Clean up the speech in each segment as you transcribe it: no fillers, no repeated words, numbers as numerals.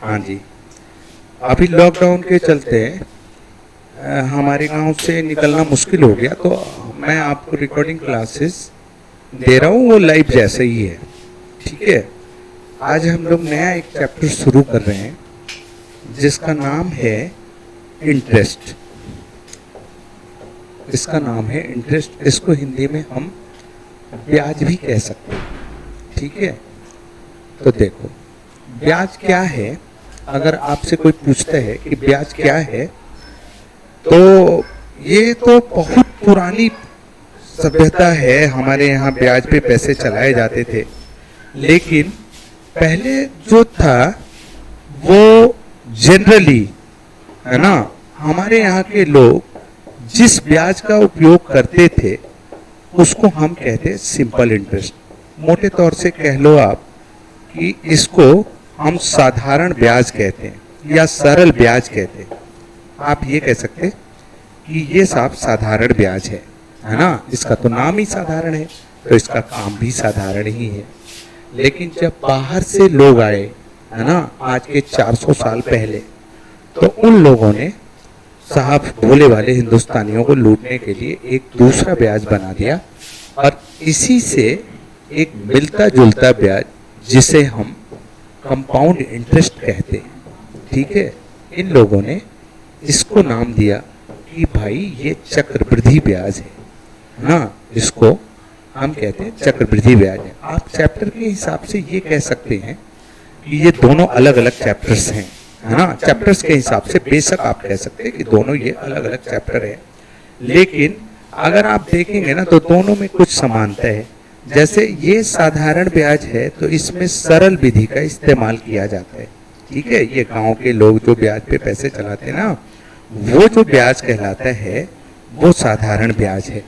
हाँ जी। अभी लॉकडाउन के चलते हमारे गांव से निकलना मुश्किल हो गया, तो मैं आपको रिकॉर्डिंग क्लासेस दे रहा हूँ, वो लाइव जैसे ही है। ठीक है। आज हम लोग नया एक चैप्टर शुरू कर रहे हैं जिसका नाम है इंटरेस्ट। इसका नाम है इंटरेस्ट। इसको हिंदी में हम ब्याज भी कह सकते हैं। ठीक है। तो देखो, ब्याज क्या है। अगर आपसे कोई पूछता है कि ब्याज क्या है, तो ये तो बहुत पुरानी सभ्यता है। हमारे यहाँ ब्याज पे पैसे चलाए जाते थे, लेकिन पहले जो था वो जनरली, है ना, हमारे यहाँ के लोग जिस ब्याज का उपयोग करते थे उसको हम कहते सिंपल इंटरेस्ट। मोटे तौर से कह लो आप कि इसको हम साधारण ब्याज कहते हैं या सरल ब्याज कहते हैं। आप ये कह सकते कि ये साहब साधारण ब्याज है ना। इसका तो नाम ही साधारण है, तो इसका काम भी साधारण ही है। लेकिन जब बाहर से लोग आए, है ना, आज के 400 साल पहले, तो उन लोगों ने साहब भोले वाले हिंदुस्तानियों को लूटने के लिए एक दूसरा ब्याज बना दिया, और इसी से एक मिलता जुलता ब्याज जिसे हम कंपाउंड इंटरेस्ट कहते हैं। ठीक है। इन लोगों ने इसको नाम दिया कि भाई ये चक्रवृद्धि ब्याज है ना। इसको हम कहते हैं चक्रवृद्धि ब्याज है। आप चैप्टर के हिसाब से ये कह सकते हैं कि ये दोनों अलग अलग चैप्टर्स हैं, है ना। चैप्टर्स के हिसाब से बेशक आप कह सकते हैं कि दोनों ये अलग अलग चैप्टर है, लेकिन अगर आप देखेंगे ना तो दोनों में कुछ समानता है। जैसे ये साधारण ब्याज है तो इसमें सरल विधि का इस्तेमाल किया जाता है। ठीक है। ये गांव के लोग जो ब्याज पे पैसे चलाते हैं ना, वो जो ब्याज कहलाता है वो साधारण ब्याज है।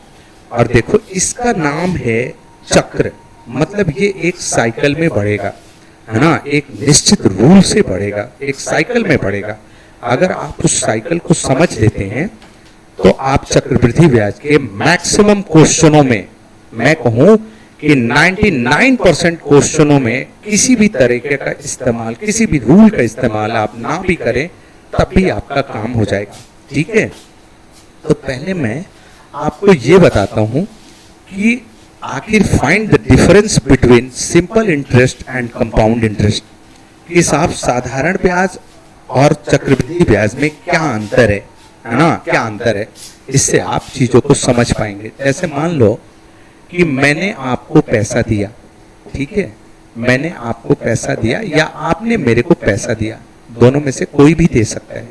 और देखो, इसका नाम है चक्र। मतलब ये एक साइकिल में बढ़ेगा, है ना, एक निश्चित रूल से बढ़ेगा, एक साइकिल में बढ़ेगा। अगर आप उस साइकिल को समझ लेते हैं तो आप चक्रवृद्धि ब्याज के मैक्सिमम क्वेश्चनों में, मैं कहूं कि 99% क्वेश्चनों में किसी भी तरीके का इस्तेमाल, किसी भी रूल का इस्तेमाल आप ना भी करें तब भी आपका काम हो जाएगा। ठीक है। तो पहले मैं आपको ये बताता हूं कि आखिर find the difference between simple interest and compound interest. कि साहब साधारण ब्याज और चक्रवृद्धि ब्याज में क्या अंतर है ना, क्या अंतर है। इससे आप चीजों को समझ पाएंगे। जैसे मान लो कि मैंने आपको पैसा दिया। ठीक है। मैंने आपको पैसा दिया या आपने मेरे को पैसा दिया, दोनों में से कोई भी दे सकता है,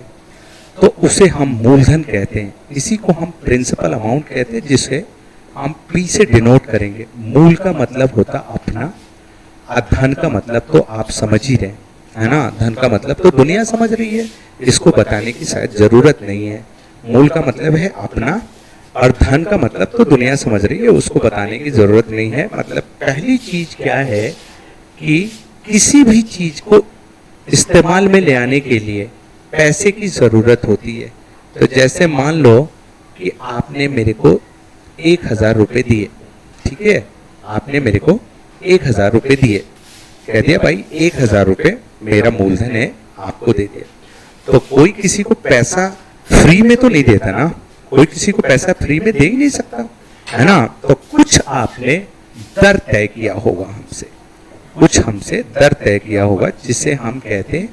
तो उसे हम मूलधन कहते हैं। इसी को हम प्रिंसिपल अमाउंट कहते हैं, जिसे हम पी से डिनोट करेंगे। मूल का मतलब होता अपना, और धन का मतलब तो आप समझ ही रहे, है ना। धन का मतलब तो दुनिया समझ रही है, इसको बताने की शायद जरूरत नहीं है। मूल का मतलब है अपना, और धन का मतलब तो दुनिया समझ रही है, उसको बताने की जरूरत नहीं है। मतलब पहली चीज क्या है कि किसी भी चीज को इस्तेमाल में ले आने के लिए पैसे की जरूरत होती है। तो जैसे मान लो कि आपने मेरे को 1000 रुपए दिए। ठीक है। आपने मेरे को 1000 रुपए दिए, कह दिया भाई 1000 रुपए मेरा मूलधन है, आपको दे दिया। तो कोई किसी को पैसा फ्री में तो नहीं देता ना, कोई किसी को पैसा फ्री में दे ही नहीं सकता, है ना। तो कुछ आपने दर तय किया होगा हमसे, कुछ हमसे दर तय किया होगा, जिसे हम कहते हैं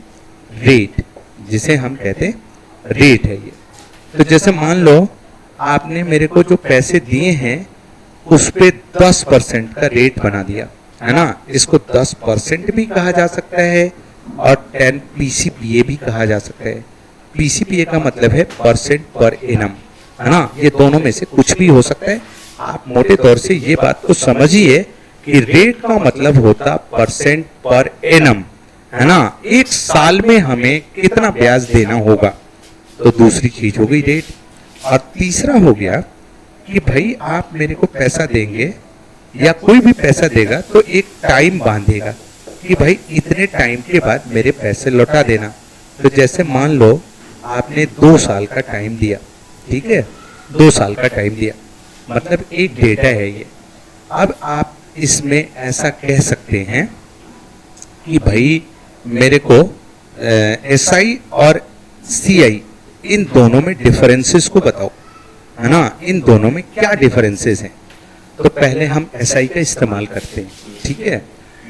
रेट, जिसे हम कहते हैं रेट है ये। तो जैसे मान लो आपने मेरे को जो पैसे दिए हैं उस पे 10% का रेट बना दिया, है ना। इसको 10% भी कहा जा सकता है और 10 PCPA भी कहा जा सकता है। PCPA का मतलब है परसेंट पर एनम, है ना। ये दोनों में से कुछ भी हो सकता है। आप मोटे तौर से ये बात को समझिए कि रेट का मतलब होता परसेंट पर एनम, है ना। एक साल में हमें कितना ब्याज देना होगा, तो दूसरी चीज हो गई रेट। और तीसरा हो गया कि भाई आप मेरे को पैसा देंगे या कोई भी पैसा देगा तो एक टाइम बांधेगा कि भाई इतने टाइम के बाद मेरे पैसे लौटा देना। तो जैसे मान लो आपने 2 साल का टाइम दिया। ठीक है। 2 साल का टाइम दिया, मतलब एक डेटा है ये। अब आप इसमें ऐसा कह सकते हैं कि भाई मेरे को एसआई और सीआई, इन दोनों में डिफरेंसेस को बताओ, है ना, इन दोनों में क्या डिफरेंसेस हैं। तो पहले हम एसआई का इस्तेमाल करते हैं, ठीक है।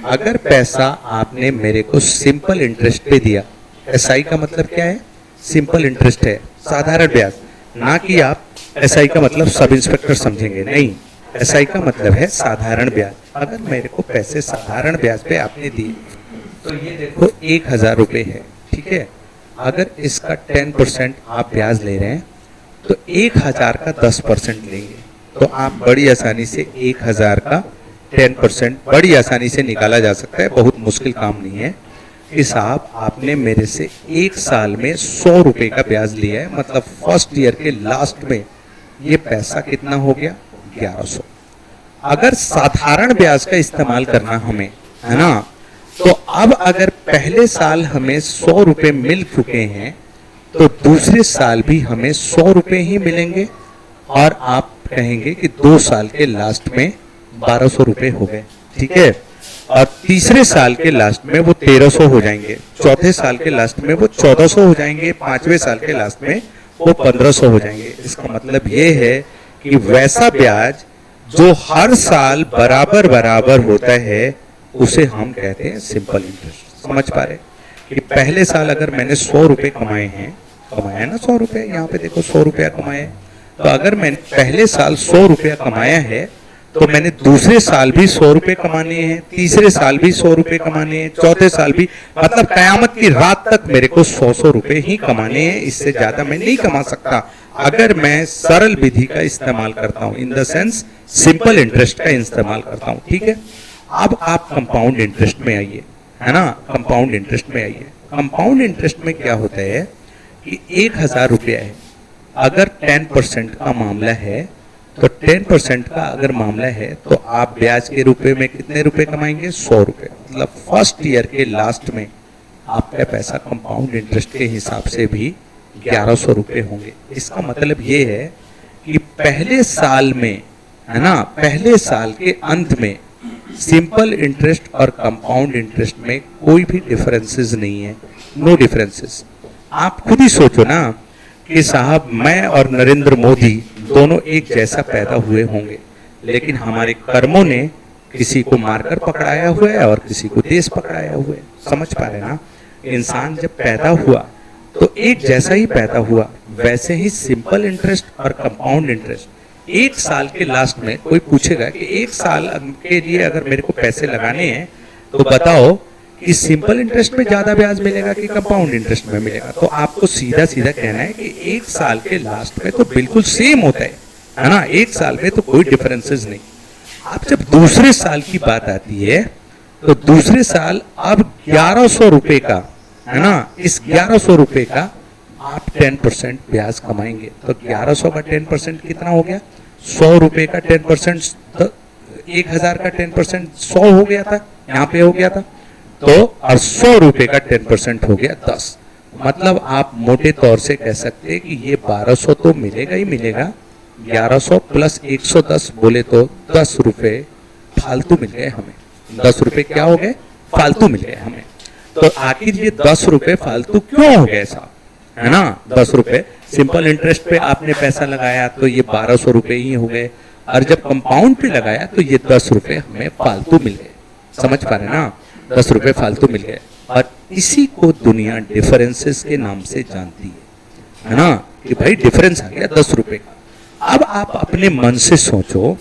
अगर पैसा आपने मेरे को सिंपल इंटरेस्ट पे दिया, एसआई का मतलब क्या है, सिंपल इंटरेस्ट है, साधारण ब्याज, ना कि आप एसआई का मतलब सब इंस्पेक्टर समझेंगे, नहीं, एसआई का मतलब है साधारण ब्याज। अगर मेरे को पैसे साधारण ब्याज पे आपने दिए तो ये देखो 1000 रुपये है, ठीक है। अगर इसका 10% आप ब्याज ले रहे हैं तो 1000 का 10% लेंगे, तो आप बड़ी आसानी से 1000 का 10% बड़ी आसानी से निकाला जा सकता है, बहुत मुश्किल काम नहीं है कि साहब आपने मेरे से 1 साल में 100 रुपये का ब्याज लिया है, मतलब फर्स्ट ईयर के लास्ट में ये पैसा कितना हो गया, 1100। अगर साधारण ब्याज का इस्तेमाल करना हमें, है ना, तो अब अगर पहले साल हमें 100 रुपये मिल चुके हैं तो दूसरे साल भी हमें 100 रुपये ही मिलेंगे, और आप कहेंगे कि 2 साल के लास्ट में 1200 रुपये हो गए, ठीक है। और तीसरे साल के लास्ट में वो 1300 हो जाएंगे, चौथे साल के लास्ट में वो 1400 हो जाएंगे, पांचवें साल के लास्ट में वो 1500 हो जाएंगे। इसका मतलब ये है कि वैसा ब्याज जो हर साल बराबर बराबर होता है उसे हम कहते हैं सिंपल इंटरेस्ट। समझ पा रहे कि पहले साल अगर मैंने 100 रुपये कमाए हैं, कमाया ना 100 रुपये, यहाँ पे देखो 100 रुपया कमाए, तो अगर मैंने पहले साल 100 रुपया कमाया है तो मैंने दूसरे साल भी 100 रुपये कमाने हैं, तीसरे साल भी 100 रुपये कमाने हैं, चौथे साल भी, मतलब कयामत की रात तक मेरे को 100 रुपये ही कमाने हैं, इससे ज्यादा मैं नहीं कमा सकता अगर मैं सरल विधि का इस्तेमाल करता हूं, in the sense simple interest का इस्तेमाल करता हूं, ठीक है। अब आप कंपाउंड इंटरेस्ट में आइए, है ना, कंपाउंड इंटरेस्ट में आइए। कंपाउंड इंटरेस्ट में क्या होता है कि 1000 रुपया है, अगर 10% का मामला है तो 10% का अगर मामला है तो आप ब्याज के रुपए में कितने रुपए कमाएंगे, 100 रुपये, मतलब फर्स्ट ईयर के लास्ट में आपका पैसा कंपाउंड इंटरेस्ट के हिसाब से भी 1100 रुपये होंगे। इसका मतलब ये है कि पहले साल में, है ना, पहले साल के अंत में सिंपल इंटरेस्ट और कंपाउंड इंटरेस्ट में कोई भी डिफरेंसेस नहीं है, नो डिफरेंसेस। आप खुद ही सोचो ना कि साहब मैं और नरेंद्र मोदी दोनों एक जैसा पैदा हुए होंगे, लेकिन हमारे कर्मों ने किसी को मारकर पकड़ाया हुआ है और किसी को देश पकड़ाया हुआ है। समझ पा रहे ना, इंसान जब पैदा हुआ तो एक जैसा ही पैदा हुआ, वैसे ही सिंपल इंटरेस्ट और कंपाउंड इंटरेस्ट। 1 साल के लास्ट में कोई पूछेगा कि 1 साल के लिए अगर मेरे को पैसे लगाने हैं तो बताओ कि सिंपल इंटरेस्ट में ज्यादा ब्याज मिलेगा कि कंपाउंड इंटरेस्ट में मिलेगा, तो आपको सीधा सीधा कहना है कि 1 साल के लास्ट में तो बिल्कुल सेम होता है ना, 1 साल में तो कोई डिफरेंसेस नहीं। अब जब दूसरे साल की बात आती है तो दूसरे साल अब 1100 रुपए का, है ना, इस 1100 रुपए का आप 10% ब्याज कमाएंगे, तो 1100 का 10% कितना हो गया, 100 रुपए का 10%, 1000 का 10% 100 हो गया था, यहाँ पे हो गया था, तो और 100 रुपए का 10% हो गया 10। मतलब आप मोटे तौर से कह सकते हैं कि ये 1200 तो मिलेगा ही मिलेगा, 1100 प्लस 110 बोले तो 10 रुपए फालतू मिल गए हमें। 10 रुपए क्या हो गए, फालतू मिल गए हमें। तो आखिर ये 10 रुपए फालतू क्यों हो गए साहब, है ना। 10 रुपए सिंपल इंटरेस्ट पे आपने पैसा लगाया तो ये 1200 रुपए ही हो गए, और जब कंपाउंड पे लगाया तो ये 10 रुपए हमें फालतू मिल गए। समझ पा रहे ना, 10 रुपए फालतू मिल गए, और इसी को दुनिया डिफरेंसेस के नाम से जानती है ना, कि भाई डिफरेंस आ गया 10 रुपए का। अब आप अपने मन से सोचो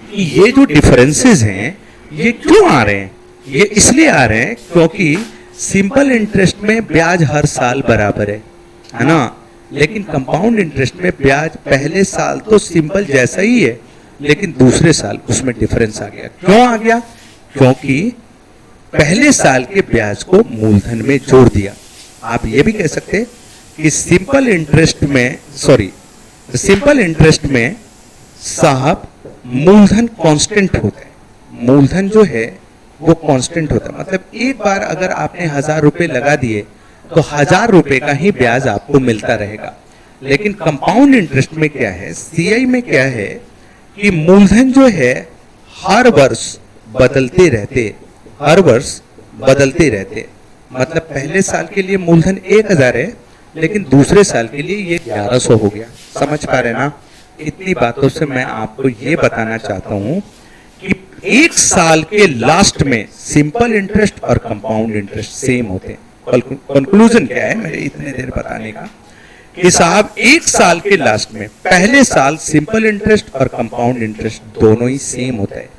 कि ये जो डिफरेंसेस हैं ये क्यों आ रहे हैं। ये इसलिए आ रहे हैं क्योंकि सिंपल इंटरेस्ट में ब्याज हर साल बराबर है ना, लेकिन कंपाउंड इंटरेस्ट में ब्याज पहले साल तो सिंपल जैसा ही है, लेकिन दूसरे साल उसमें डिफरेंस आ गया। क्यों आ गया, क्योंकि पहले साल के ब्याज को मूलधन में जोड़ दिया। आप ये भी कह सकते हैं कि सिंपल इंटरेस्ट में साहब मूलधन कांस्टेंट होता है, मूलधन जो है वो कांस्टेंट होता है, मतलब एक बार अगर आपने 1000 रुपए लगा दिए तो 1000 रुपए का ही ब्याज आपको मिलता रहेगा। लेकिन कंपाउंड इंटरेस्ट में क्या है, सीआई में क्या है कि मूलधन जो है हर वर्ष बदलते रहते, मतलब पहले साल के लिए मूलधन 1000 है, लेकिन दूसरे साल के लिए ये 1100 हो गया। समझ पा रहे ना? इतनी बातों से मैं आपको ये बताना चाहता हूं कि एक साल के लास्ट में सिंपल इंटरेस्ट और कंपाउंड इंटरेस्ट सेम होते हैं। कंक्लूजन क्या है मेरे इतने देर बताने का कि साहब एक साल के लास्ट में पहले साल सिंपल इंटरेस्ट और कंपाउंड इंटरेस्ट दोनों ही सेम होता है।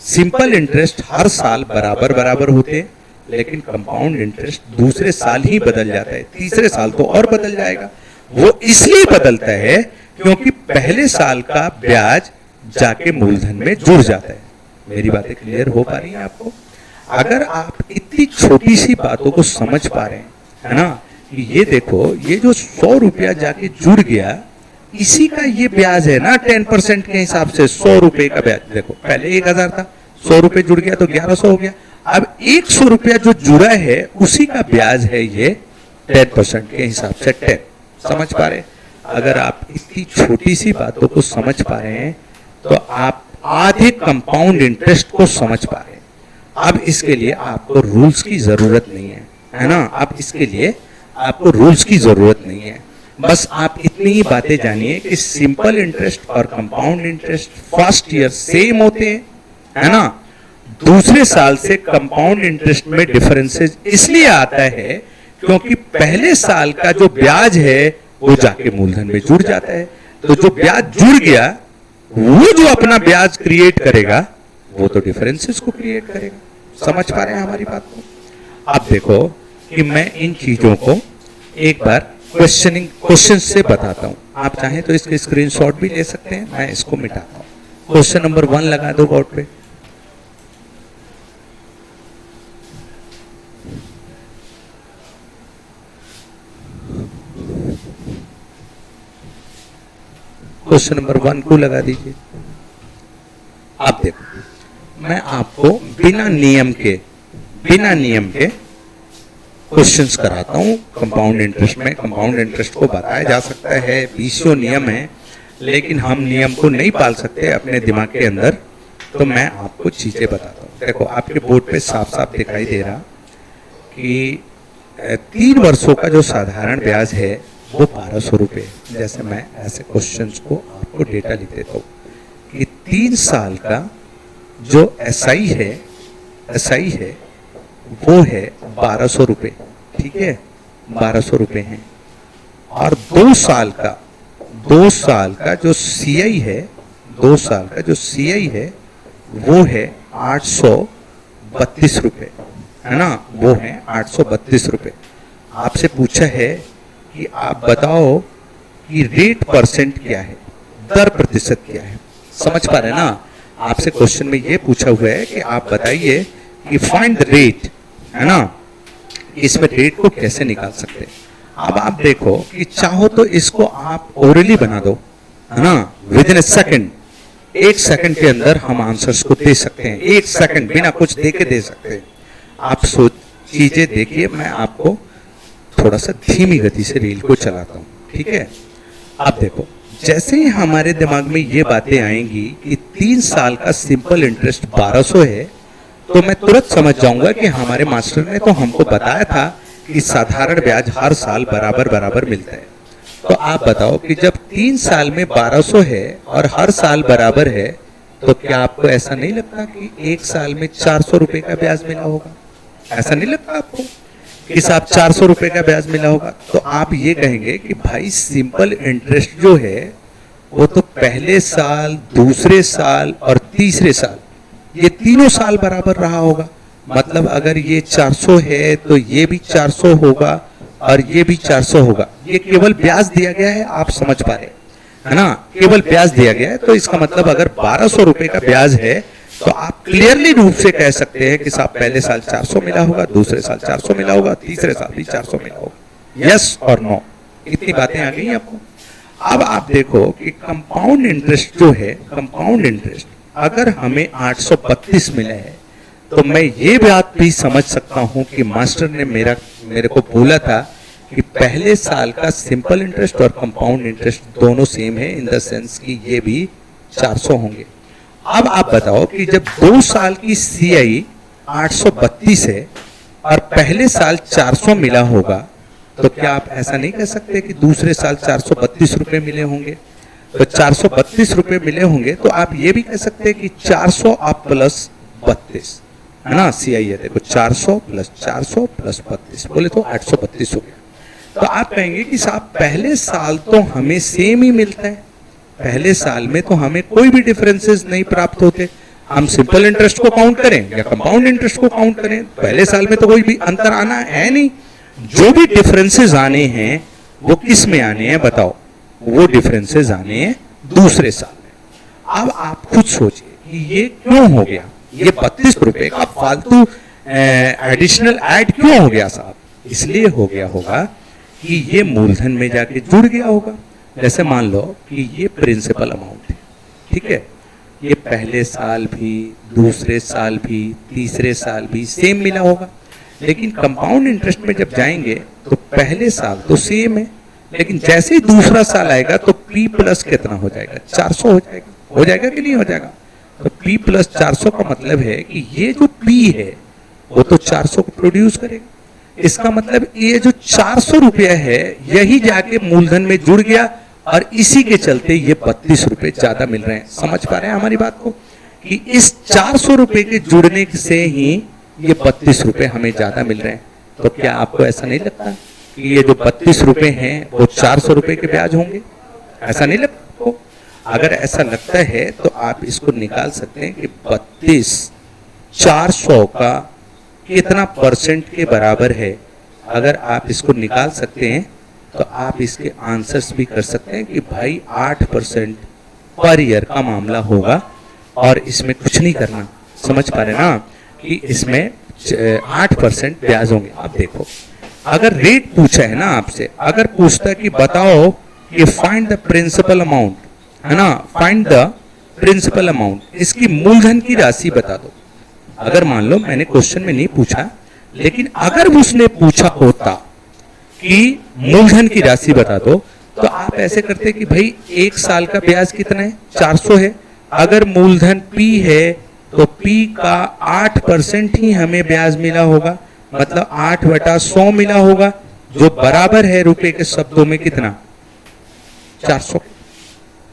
सिंपल इंटरेस्ट हर साल बराबर बराबर होते हैं, लेकिन कंपाउंड इंटरेस्ट दूसरे साल ही बदल जाता है, तीसरे साल तो और बदल जाएगा। वो इसलिए बदलता है क्योंकि पहले साल का ब्याज जाके मूलधन में जुड़ जाता है। मेरी बातें क्लियर हो पा रही हैं आपको? अगर आप इतनी छोटी सी बातों को समझ पा रहे हैं, है ना, कि ये देखो ये जो 100 रुपया जाके जुड़ गया, इसी का ये ब्याज है ना 10% के हिसाब से 100 रुपए का ब्याज। देखो पहले 1000 था, 100 रुपए जुड़ गया तो 1100 हो गया। अब 100 रुपया जो जुड़ा है उसी का ब्याज है ये 10% के हिसाब से 10। समझ पा रहे? अगर आप इतनी छोटी सी बातों को समझ पा रहे हैं तो आप आधे कंपाउंड इंटरेस्ट को समझ पा रहे हैं। अब इसके लिए आपको रूल्स की जरूरत नहीं है ना? अब इसके लिए आपको रूल्स की जरूरत नहीं है। बस आप इतनी ही बातें जानिए कि सिंपल इंटरेस्ट और compound interest first year same होते हैं, है ना। दूसरे साल से कंपाउंड इंटरेस्ट में डिफरेंसेस इसलिए आता है क्योंकि पहले साल का जो ब्याज है वो जाके मूलधन में जुड़ जाता है। तो जो ब्याज जुड़ गया वो जो अपना ब्याज क्रिएट करेगा वो तो डिफरेंसेस को क्रिएट करेगा। समझ पा रहे हैं हमारी बात को? अब देखो कि मैं इन चीजों को एक बार क्वेश्चन से बताता हूं। आप चाहें तो इसके स्क्रीनशॉट भी ले सकते हैं, मैं इसको मिटाता हूं। क्वेश्चन नंबर 1 लगा दो बोर्ड पे। क्वेश्चन नंबर 1 को लगा दीजिए। आप देखो मैं आपको बिना नियम के क्वेश्चंस कराता हूं। कंपाउंड इंटरेस्ट में कंपाउंड इंटरेस्ट को बताया जा सकता है, 20 नियम है, लेकिन हम नियम को नहीं पाल सकते अपने दिमाग के अंदर। तो मैं आपको चीजें बताता हूं। देखो आपके बोर्ड पे साफ साफ दिखाई दे रहा कि 3 वर्षों का जो साधारण ब्याज है वो 1200 रुपये। जैसे मैं ऐसे क्वेश्चंस को आपको डेटा लिख देता हूँ कि 3 साल का जो एसआई है वो है 1200 रुपये, ठीक है, 1200 रुपये हैं। और 2 साल का जो सीआई है, 2 साल का जो सीआई है वो है 832 रुपये, है ना, वो है 832 रुपये। आपसे पूछा है कि आप बताओ कि रेट परसेंट क्या है, दर प्रतिशत क्या है। समझ पा रहे हैं ना? आपसे क्वेश्चन में ये पूछा हुआ है कि आप बताइए कि फाइंड द रेट, है ना, इसमें रेट को कैसे निकाल सकते हैं। अब आप देखो कि चाहो तो इसको आप ओरली बना दो, है ना, with in A second. 1 second के अंदर हम आंसर्स को दे सकते हैं, 1 सेकंड बिना कुछ देके दे सकते हैं। आप सोच चीजें देखिए, मैं आपको थोड़ा सा धीमी गति से रील को चलाता हूं, ठीक है। आप देखो जैसे ही हमारे दिमाग में ये बातें आएंगी कि 3 साल का सिंपल इंटरेस्ट 1200 है, तो मैं तुरंत समझ जाऊंगा कि हमारे मास्टर ने तो हमको बताया था कि साधारण ब्याज हर साल बराबर बराबर मिलता है। तो आप बताओ कि जब 3 साल में 1200 है और हर साल बराबर है, तो क्या आपको ऐसा नहीं लगता कि 1 साल में 400 रुपए का ब्याज मिला होगा? ऐसा नहीं लगता आपको कि साहब 400 रुपए का ब्याज मिला होगा? तो आप ये कहेंगे कि भाई सिंपल इंटरेस्ट जो है वो तो पहले साल, दूसरे साल और तीसरे साल, ये तीनों साल बराबर रहा होगा। मतलब अगर ये 400 है तो ये भी 400 होगा और ये भी 400 होगा। ये केवल ब्याज दिया गया है, आप समझ पा रहे है ना, केवल ब्याज दिया गया है। तो इसका मतलब अगर 1200 रुपए का ब्याज है तो आप क्लियरली रूप से कह सकते हैं कि साहब पहले साल 400 मिला होगा, दूसरे साल 400 मिला होगा, तीसरे साल भी 400 मिला होगा। यस और नो, इतनी बातें आ गई आपको। अब आप देखो कि कंपाउंड इंटरेस्ट जो है, कंपाउंड इंटरेस्ट अगर हमें 832 मिला है तो मैं ये बात भी समझ सकता हूं कि मास्टर ने मेरे को बोला था कि पहले साल का सिंपल इंटरेस्ट और कंपाउंड इंटरेस्ट दोनों सेम है, इन द सेंस कि ये भी 400 होंगे। अब आप बताओ कि जब 2 साल की सीआई 832 है और पहले साल 400 मिला होगा, तो क्या आप ऐसा नहीं कह सकते कि दूसरे साल 432 रुपए मिले होंगे? तो 432 रुपए मिले होंगे तो आप ये भी कह सकते हैं कि 400 आप प्लस 32, है ना? CI है, देखो 400 प्लस 32 बोले तो 832 हो गया। तो आप कहेंगे कि साहब पहले साल तो हमें सेम ही मिलता है, पहले साल में तो हमें कोई भी डिफरेंसेस नहीं प्राप्त होते, हम सिंपल इंटरेस्ट को काउंट करें या कंपाउंड इंटरेस्ट को काउंट करें, पहले साल में तो कोई भी अंतर आना है नहीं। जो भी डिफरेंसेस आने हैं वो किस में आने हैं बताओ? वो डिफरेंसेस आने हैं दूसरे साल में। अब आप खुद सोचिए कि ये क्यों हो गया, ये 32 रुपए का फालतू एडिशनल ऐड क्यों हो गया साहब? इसलिए हो गया होगा कि ये मूलधन में जाके जुड़ गया होगा। जैसे मान लो कि ये प्रिंसिपल अमाउंट है, ठीक है, ये पहले साल भी, दूसरे साल भी, तीसरे साल भी सेम मिला होगा, लेकिन कंपाउंड इंटरेस्ट में जब जाएंगे तो पहले साल तो सेम है, लेकिन जैसे ही दूसरा साल आएगा तो P प्लस कितना हो जाएगा? 400 हो जाएगा कि नहीं हो जाएगा? तो P प्लस 400 का मतलब है कि ये जो P है वो तो 400 को प्रोड्यूस करेगा। इसका मतलब ये जो 400 रुपया है यही जाके मूलधन में जुड़ गया और इसी के चलते ये 32 रुपए ज्यादा मिल रहे हैं। समझ पा रहे हैं हमारी बात को कि इस 400 रुपए के जुड़ने से ही ये 32 रुपए हमें ज्यादा मिल रहे हैं। तो क्या आपको ऐसा नहीं लगता कि ये जो 32 रुपए हैं वो 400 रुपए के ब्याज होंगे? ऐसा नहीं लगता आपको? अगर ऐसा लगता है तो आप इसको निकाल सकते हैं कि 32 400 का कितना परसेंट के बराबर है। अगर आप इसको निकाल सकते हैं तो आप इसके आंसर्स भी कर सकते हैं कि भाई 8% पर ईयर का मामला होगा और इसमें कुछ नहीं करना। समझ पा रहे ना कि इसमें 8% ब्याज होंगे। आप देखो, अगर रेट पूछा है ना आपसे, अगर पूछता है कि बताओ कि फाइंड द प्रिंसिपल अमाउंट, है ना, फाइंड द प्रिंसिपल अमाउंट, इसकी मूलधन की राशि बता दो। अगर मान लो मैंने क्वेश्चन में नहीं पूछा, लेकिन अगर उसने पूछा होता कि मूलधन की राशि बता दो, तो आप ऐसे करते कि भाई एक साल का ब्याज कितना है? 400 है। अगर मूलधन P है तो P का 8% ही हमें ब्याज मिला होगा, मतलब 8/100 मिला होगा, जो बराबर है रुपए के शब्दों में कितना? 400।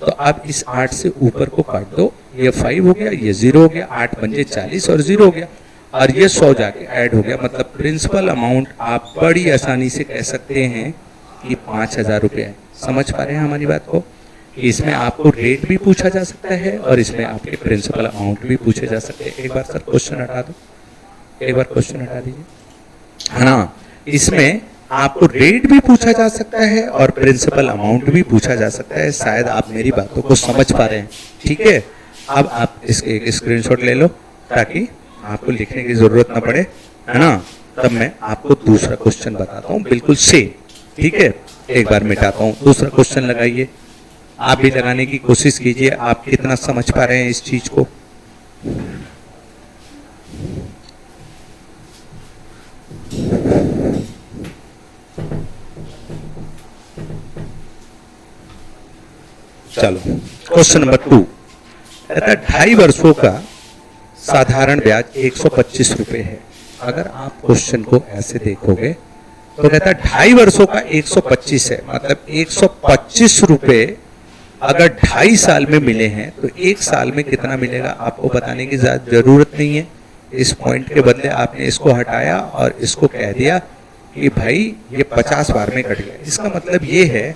तो आप इस 8 से ऊपर को काट दो, ये 5 हो गया, ये 0 हो गया, 8 पंजे 40 और 0 हो गया, और ये 100 जाके ऐड हो गया। मतलब प्रिंसिपल अमाउंट आप बड़ी आसानी से कह सकते हैं कि 5000 रुपये है। समझ पा रहे हैं हमारी बात को कि इसमें आपको रेट भी पूछा जा सकता है और इसमें आपके प्रिंसिपल अमाउंट भी पूछे जा सकते हैं। एक बार सर क्वेश्चन हटा दो, एक बार क्वेश्चन हटा दीजिए, है ना। इसमें आपको रेट भी पूछा जा सकता है और प्रिंसिपल अमाउंट भी पूछा जा सकता है। शायद आप मेरी बातों को समझ पा रहे हैं, ठीक है। अब आप इसके एक स्क्रीनशॉट ले लो ताकि आपको लिखने की जरूरत ना पड़े, है ना। तब मैं आपको दूसरा क्वेश्चन बताता हूँ बिल्कुल सेम, ठीक है। एक बार मिटाता हूँ, दूसरा क्वेश्चन लगाइए, आप भी लगाने की कोशिश कीजिए। आप कितना समझ पा रहे हैं इस चीज को? चलो क्वेश्चन नंबर 2 कहता है 2.5 वर्षों का साधारण ब्याज 125 रुपए है। अगर आप क्वेश्चन को ऐसे देखोगे तो कहता है 2.5 वर्षों का 125 है, मतलब 125 रुपए अगर 2.5 साल में मिले हैं तो 1 साल में कितना मिलेगा आपको बताने की जरूरत नहीं है। इस पॉइंट के बदले आपने इसको हटाया और इसको कह दिया कि भाई ये 50 बार में कट गया। इसका मतलब ये है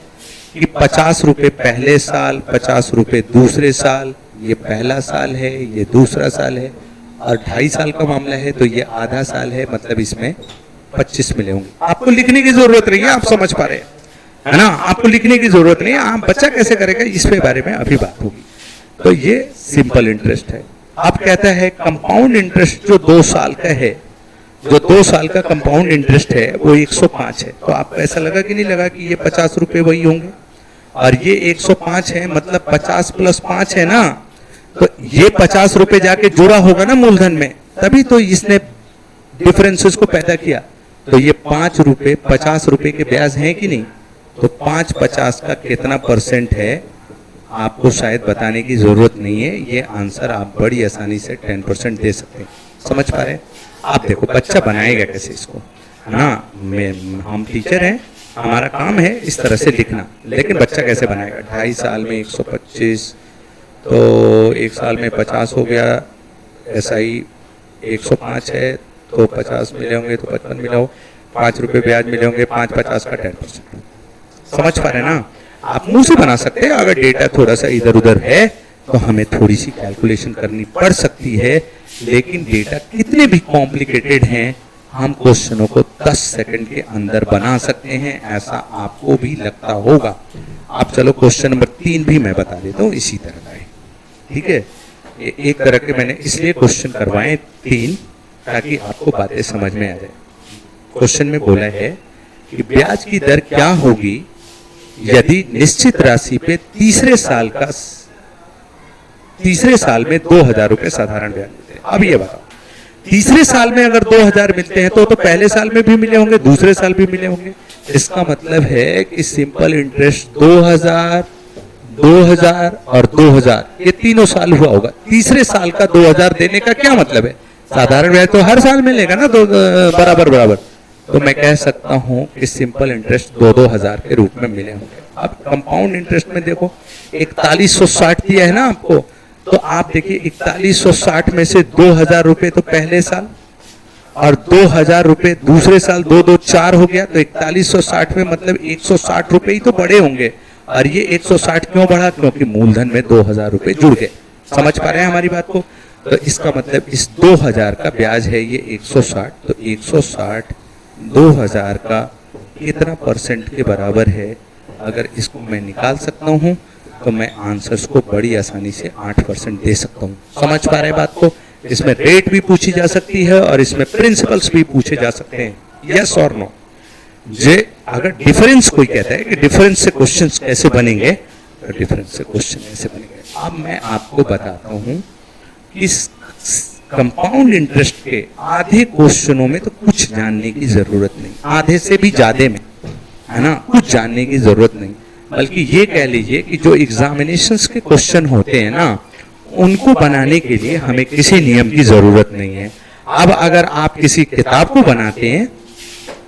कि 50 रुपए पहले साल, 50 रुपए दूसरे साल, ये पहला साल है, ये दूसरा साल है, और 2.5 साल का मामला है तो ये आधा साल है, मतलब इसमें 25 मिले होंगे। आपको लिखने की जरूरत नहीं है, आप समझ पा रहे हैं, है ना। आपको लिखने की जरूरत नहीं है, आप बच्चा कैसे करेगा इस पे बारे में अभी बात होगी। तो ये सिंपल इंटरेस्ट है। आप कहता है कंपाउंड इंटरेस्ट जो 2 साल का है, जो 2 साल का कंपाउंड इंटरेस्ट है वो 105 है। तो आपको ऐसा लगा कि नहीं लगा कि ये 50 रुपए वही होंगे और ये 105 है, मतलब 50 + 5 है ना। तो ये 50 रुपए जाके जुड़ा होगा ना मूलधन में, तभी तो इसने डिफरेंसेस को पैदा किया। तो ये 5 रुपए 50 रुपए के ब्याज हैं कि नहीं। तो 5/50 का कितना परसेंट है आपको शायद बताने की जरूरत नहीं है, ये आंसर आप बड़ी आसानी से 10% दे सकते हैं। समझ पा रहे हैं? आप देखो बच्चा बनाएगा कैसे इसको, है ना। हम टीचर हैं, हमारा काम है इस तरह से लिखना, लेकिन बच्चा कैसे बनाएगा। 2.5 साल में 125, तो 1 साल में 50 हो गया, ऐसा ही 105 है तो 50 मिले होंगे तो 55 मिला हो, 5 रुपये ब्याज मिले होंगे, 5/50 का 10%। समझ पा रहे हैं ना। आप मुंह से बना सकते हैं, अगर डेटा थोड़ा सा इधर उधर है तो हमें थोड़ी सी कैलकुलेशन करनी पड़ सकती है, लेकिन डेटा कितने भी कॉम्प्लिकेटेड हैं हम क्वेश्चनों को 10 सेकंड के अंदर बना सकते हैं, ऐसा आपको भी लगता होगा। आप चलो क्वेश्चन नंबर 3 भी मैं बता देता हूँ, इसी तरह का है, ठीक है। एक तरह के मैंने इसलिए क्वेश्चन करवाए 3 ताकि आपको बातें समझ में आ जाए। क्वेश्चन में बोला है कि ब्याज की दर क्या होगी यदि निश्चित राशि पे तीसरे साल में 2000 रुपए साधारण ब्याज मिलते हैं। अब ये बताओ, तीसरे साल में अगर 2000 मिलते हैं तो पहले साल में भी मिले होंगे, दूसरे साल भी मिले होंगे। इसका मतलब है कि सिंपल इंटरेस्ट 2000, 2000 और 2000 ये तीनों साल हुआ होगा। तीसरे साल का 2000 देने का क्या मतलब है, साधारण ब्याज तो हर साल मिलेगा ना, दो बराबर। तो मैं कह सकता हूं कि सिंपल इंटरेस्ट 2-2000 के रूप में मिले होंगे। अब कंपाउंड इंटरेस्ट में देखो 4160 दिया है ना आपको, तो आप देखिए 4160 में से 2000 रुपए तो पहले साल और 2000 रुपए दूसरे साल, 2-2-4 हो गया, तो 4160 में मतलब 160 रुपए ही तो बढ़े होंगे। और ये 160 क्यों बढ़ा, क्योंकि मूलधन में 2000 रुपए जुड़ गए। समझ पा रहे हैं हमारी बात को। तो इसका मतलब इस 2000 का ब्याज है ये 160, तो 160 2000 का कितना परसेंट के बराबर है, अगर इसको मैं निकाल सकता हूं तो मैं आंसर्स को बड़ी आसानी से 8% दे सकता हूं। समझ पा रहे हैं बात को। इसमें रेट भी पूछी जा सकती है और इसमें प्रिंसिपल्स भी पूछे जा सकते हैं, यस और नो। जे अगर डिफरेंस कोई कहता है कि डिफरेंस से क्वेश्चंस कैसे बनेंगे, तो डिफरेंस से क्वेश्चन कैसे बनेंगे। अब मैं आपको बताता हूं कि इस कंपाउंड इंटरेस्ट के आधे क्वेश्चनों में तो कुछ जानने की जरूरत नहीं, आधे से भी ज्यादा में, है ना, कुछ जानने की जरूरत नहीं। बल्कि ये कह लीजिए कि जो एग्जामिनेशंस के क्वेश्चन होते हैं ना, उनको बनाने के लिए हमें किसी नियम की जरूरत नहीं है। अब अगर आप किसी किताब को बनाते हैं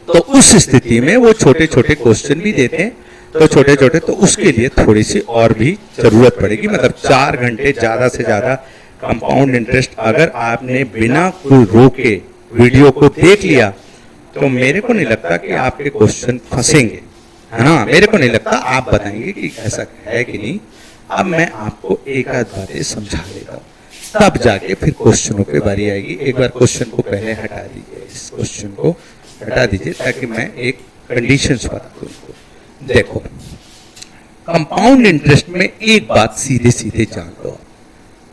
तो उस स्थिति में वो छोटे छोटे क्वेश्चन भी देते हैं, तो छोटे छोटे, तो उसके लिए थोड़ी सी और भी जरूरत पड़ेगी। मतलब 4 घंटे ज्यादा से ज्यादा कंपाउंड इंटरेस्ट अगर आपने बिना कोई रोके वीडियो को देख लिया तो मेरे को नहीं लगता कि आपके क्वेश्चन फंसेंगे, है ना। मेरे को नहीं लगता, आप बताएंगे कि ऐसा है कि नहीं। अब मैं आपको एक आध बातें समझा देता हूँ, तब जाके फिर क्वेश्चनों पे बारी आएगी। एक बार क्वेश्चन को पहले हटा दीजिए, इस क्वेश्चन को हटा दीजिए ताकि मैं एक कंडीशंस बता दूं इनको। देखो, कंपाउंड इंटरेस्ट में एक बात सीधे सीधे जान लो,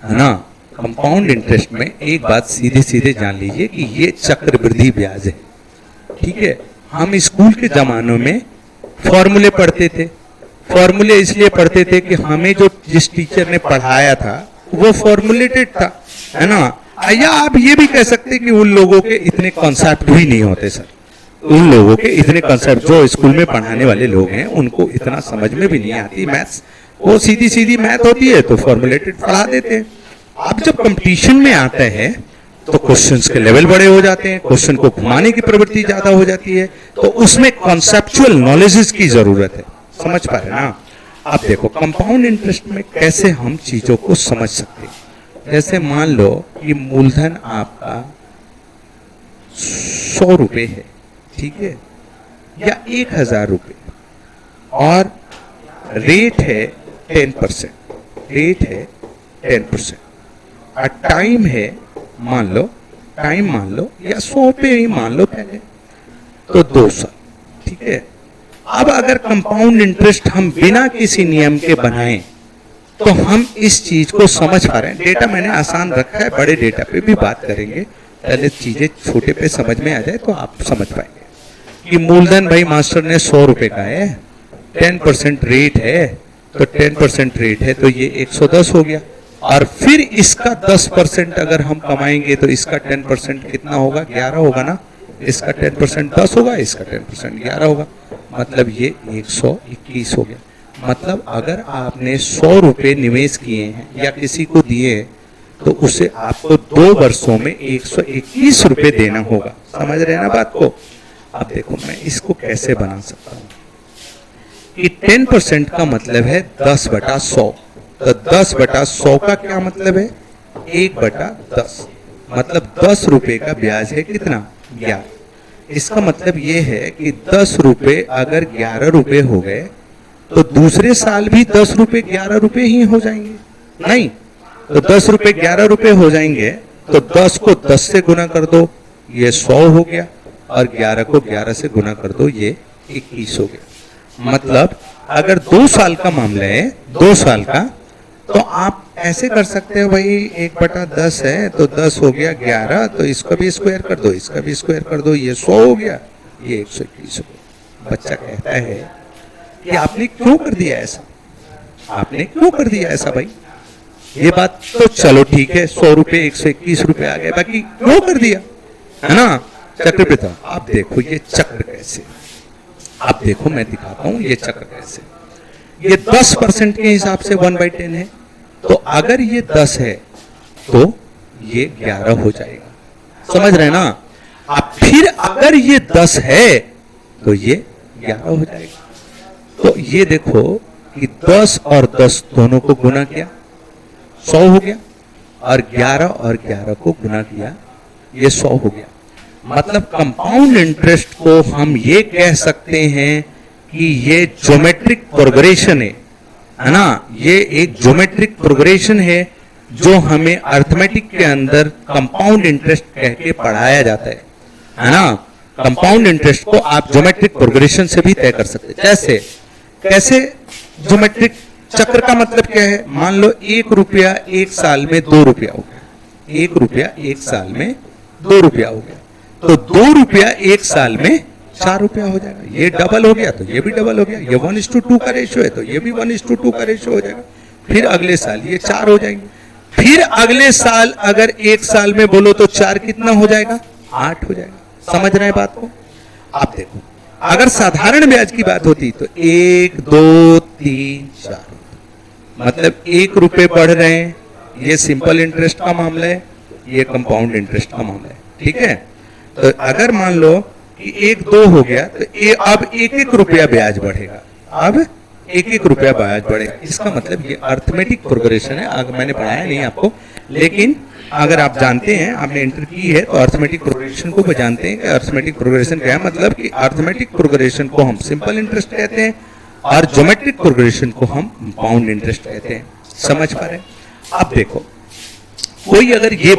है ना। कंपाउंड इंटरेस्ट में एक बात सीधे सीधे जान लीजिए कि ये चक्रवृद्धि ब्याज है, ठीक है। हम स्कूल के जमानों में फॉर्मूले पढ़ते थे। फॉर्मूले इसलिए पढ़ते थे कि हमें जो जिस टीचर ने पढ़ाया था वो फॉर्मुलेटेड था, है ना। या आप ये भी कह सकते कि उन लोगों के इतने कॉन्सेप्ट भी नहीं होते सर, उन लोगों के इतने कॉन्सेप्ट जो स्कूल में पढ़ाने वाले लोग हैं उनको इतना समझ में भी नहीं आती मैथ्स, वो सीधी सीधी मैथ होती है तो फॉर्मुलेटेड पढ़ा देते हैं। आप जब कंपटीशन में आते हैं तो क्वेश्चंस के लेवल बड़े हो जाते हैं, क्वेश्चन को घुमाने की प्रवृत्ति ज्यादा हो जाती है, तो उसमें कॉन्सेप्चुअल नॉलेजेस की जरूरत है। समझ पा रहे हैं ना। अब देखो कंपाउंड इंटरेस्ट में कैसे हम चीजों को समझ सकते हैं। जैसे मान लो कि मूलधन आपका 100 रुपए है, ठीक है, या 1000 रुपए, और रेट है 10%, रेट है 10%, और टाइम है मान लो या 100 पे ही मान लो पहले, तो 2 साल, ठीक है। अब अगर कंपाउंड इंटरेस्ट हम बिना किसी नियम के बनाएं तो हम इस चीज को समझ पा रहे हैं। डेटा मैंने आसान रखा है, बड़े डेटा पे भी बात करेंगे, पहले चीजें छोटे पे समझ में आ जाए तो आप समझ पाएंगे कि मूलधन भाई मास्टर ने 100 रुपए का है, 10% रेट है, तो 10% रेट है तो ये 110 हो गया, और फिर इसका 10% अगर हम कमाएंगे तो इसका 10% कितना होगा, 11 होगा ना। इसका 10% 10 होगा, इसका 10% 11 होगा, मतलब ये 121 हो गया। मतलब अगर आपने 100 रुपए निवेश किए हैं या किसी को दिए तो उसे आपको 2 वर्षों में 121 रुपए देना होगा। समझ रहे हैं ना बात को? अब देखो मैं इसको कैसे बना सकता हूं कि 10% का मतलब है 10/100। तो 10/100 का क्या मतलब है? 1/10, मतलब 10 रुपए का ब्याज है कितना? 11। इसका मतलब ये है कि 10 रुपए अगर 11 रुपए हो गए तो दूसरे साल भी 10 रुपए 11 रुपए ही हो जाएंगे? नहीं, तो 10 रुपए 11 रुपए हो जाएंगे तो 10 को 10 से गुना कर दो, ये 100 हो गया, और 11 को 11 से गुना कर दो, ये 21 हो गया। मतलब अगर 2 साल का मामला है, 2 साल का, तो आप ऐसे कर सकते हो भाई 1/10 है तो 10 हो गया 11, तो इसका भी स्क्वायर कर दो, इसका भी स्क्वायर कर दो, ये 100 हो गया, ये 121 हो गया। बच्चा कहता है कि आपने क्यों कर दिया ऐसा? आपने क्यों कर दिया ऐसा भाई? ये बात तो चलो ठीक है, 100 रुपए 121 रुपए आ गए, बाकी क्यों कर दिया, है ना? चक्रवृद्धि, आप देखो ये चक्र कैसे, आप देखो मैं दिखाता हूं ये चक्र कैसे। ये 10% के हिसाब से 1/10 है, तो अगर ये 10 है तो ये 11 हो जाएगा। समझ रहे हैं ना? अब फिर अगर ये 10 है तो ये 11 हो जाएगा। तो ये देखो कि 10 और 10 दोनों को गुना किया, 100 हो गया, और 11 को गुना किया, ये 100 हो गया। मतलब कंपाउंड इंटरेस्ट को हम ये कह सकते हैं कि ये ज्योमेट्रिक प्रोग्रेशन है ना? ये एक ज्योमेट्रिक प्रोग्रेशन है जो हमें अर्थमेटिक के अंदर कंपाउंड इंटरेस्ट कह के पढ़ाया जाता है ना? कंपाउंड इंटरेस्ट को आप ज्योमेट्रिक प्रोग्रेशन से भी तय कर सकते हैं। जैसे कैसे ज्योमेट्रिक चक्र का मतलब क्या है? मान लो 1 रुपया 1 साल में 2 रुपया हो गया, 1 रुपया 1 साल में 2 रुपया हो गया, तो 2 रुपया 1 साल में 4 रुपया हो जाएगा। ये डबल हो गया तो ये भी डबल हो गया, ये 1:2 का रेशियो है तो ये भी 1:2 का रेशियो हो जाएगा। फिर अगले साल ये 4 हो जाएंगे, फिर अगले साल अगर 1 साल में बोलो तो 4 कितना हो जाएगा? 8 हो जाएगा। समझ रहे हैं बात को? आप देखो अगर साधारण ब्याज की बात होती तो 1 2 3 4, मतलब 1 रुपए बढ़ रहे हैं, ये सिंपल इंटरेस्ट का मामला है, ये कंपाउंड इंटरेस्ट का मामला है, ठीक है? तो अगर मान लो कि 1 2 हो गया तो अब 1 रुपया ब्याज बढ़ेगा, अब 1 रुपया ब्याज बढ़ेगा। इसका मतलब ये अर्थमेटिक प्रोग्रेशन है। अगर मैंने पढ़ाया नहीं आपको, लेकिन अगर आप जानते हैं, आपने एंटर की है, तो अर्थमेटिक प्रोग्रेशन को भी जानते हैं कि अर्थमेटिक प्रोग्रेशन क्या है। मतलब कि अर्थमेटिक प्रोग्रेशन को हम सिंपल इंटरेस्ट कहते हैं और ज्योमेट्रिक प्रोग्रेशन को हम कंपाउंड इंटरेस्ट कहते हैं। समझ पा रहे हैं? अब देखो कोई अगर ये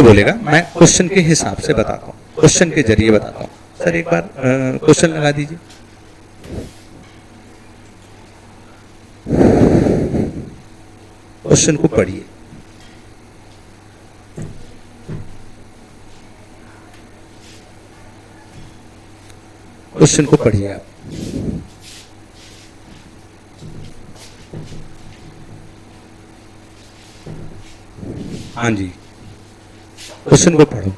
बोलेगा, मैं क्वेश्चन के हिसाब से बताता हूँ, क्वेश्चन के जरिए बताता हूँ। सर एक बार क्वेश्चन लगा दीजिए। क्वेश्चन को पढ़िए। क्वेश्चन को पढ़िए आप। हाँ जी, क्वेश्चन को पढ़ो।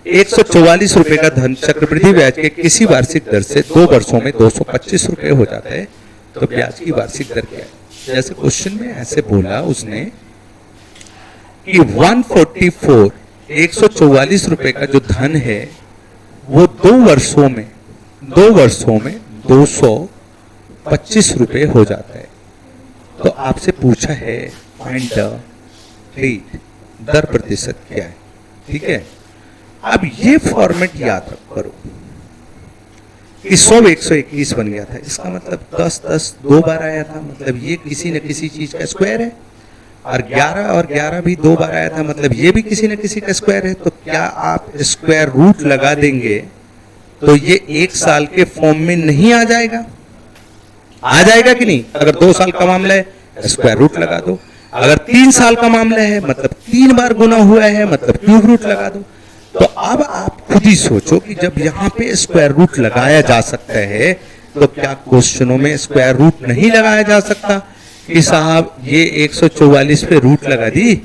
144 रुपए का धन चक्रवृद्धि ब्याज के किसी वार्षिक दर से 2 वर्षों में 225 रुपए हो जाता है, तो ब्याज की वार्षिक दर क्या है? जैसे क्वेश्चन में ऐसे बोला उसने कि 144 रुपए का जो धन है वो 2 वर्षों में 225 रुपए हो जाता है। तो आपसे पूछा है फाइंड द रेट, दर प्रतिशत क्या है, ठीक है? अब ये फॉर्मेट याद करो कि 100 121 बन गया था, इसका मतलब 10 10 2 बार आया था, मतलब ये किसी न किसी चीज का स्क्वायर है, और 11 भी 2 बार आया था, मतलब ये भी किसी न किसी का स्क्वायर है। तो क्या आप स्क्वायर रूट लगा देंगे तो ये 1 साल के फॉर्म में नहीं आ जाएगा? आ जाएगा कि नहीं? अगर 2 साल का मामला है स्क्वायर रूट लगा दो, अगर 3 साल का मामला है मतलब 3 बार गुना हुआ है मतलब क्यूब रूट लगा दो। तो अब आप खुद ही सोचो कि जब यहाँ पे स्क्वायर रूट लगाया जा सकता है तो क्या क्वेश्चनों में स्क्वायर रूट नहीं लगाया जा सकता कि साहब ये 144 पे रूट लगा दी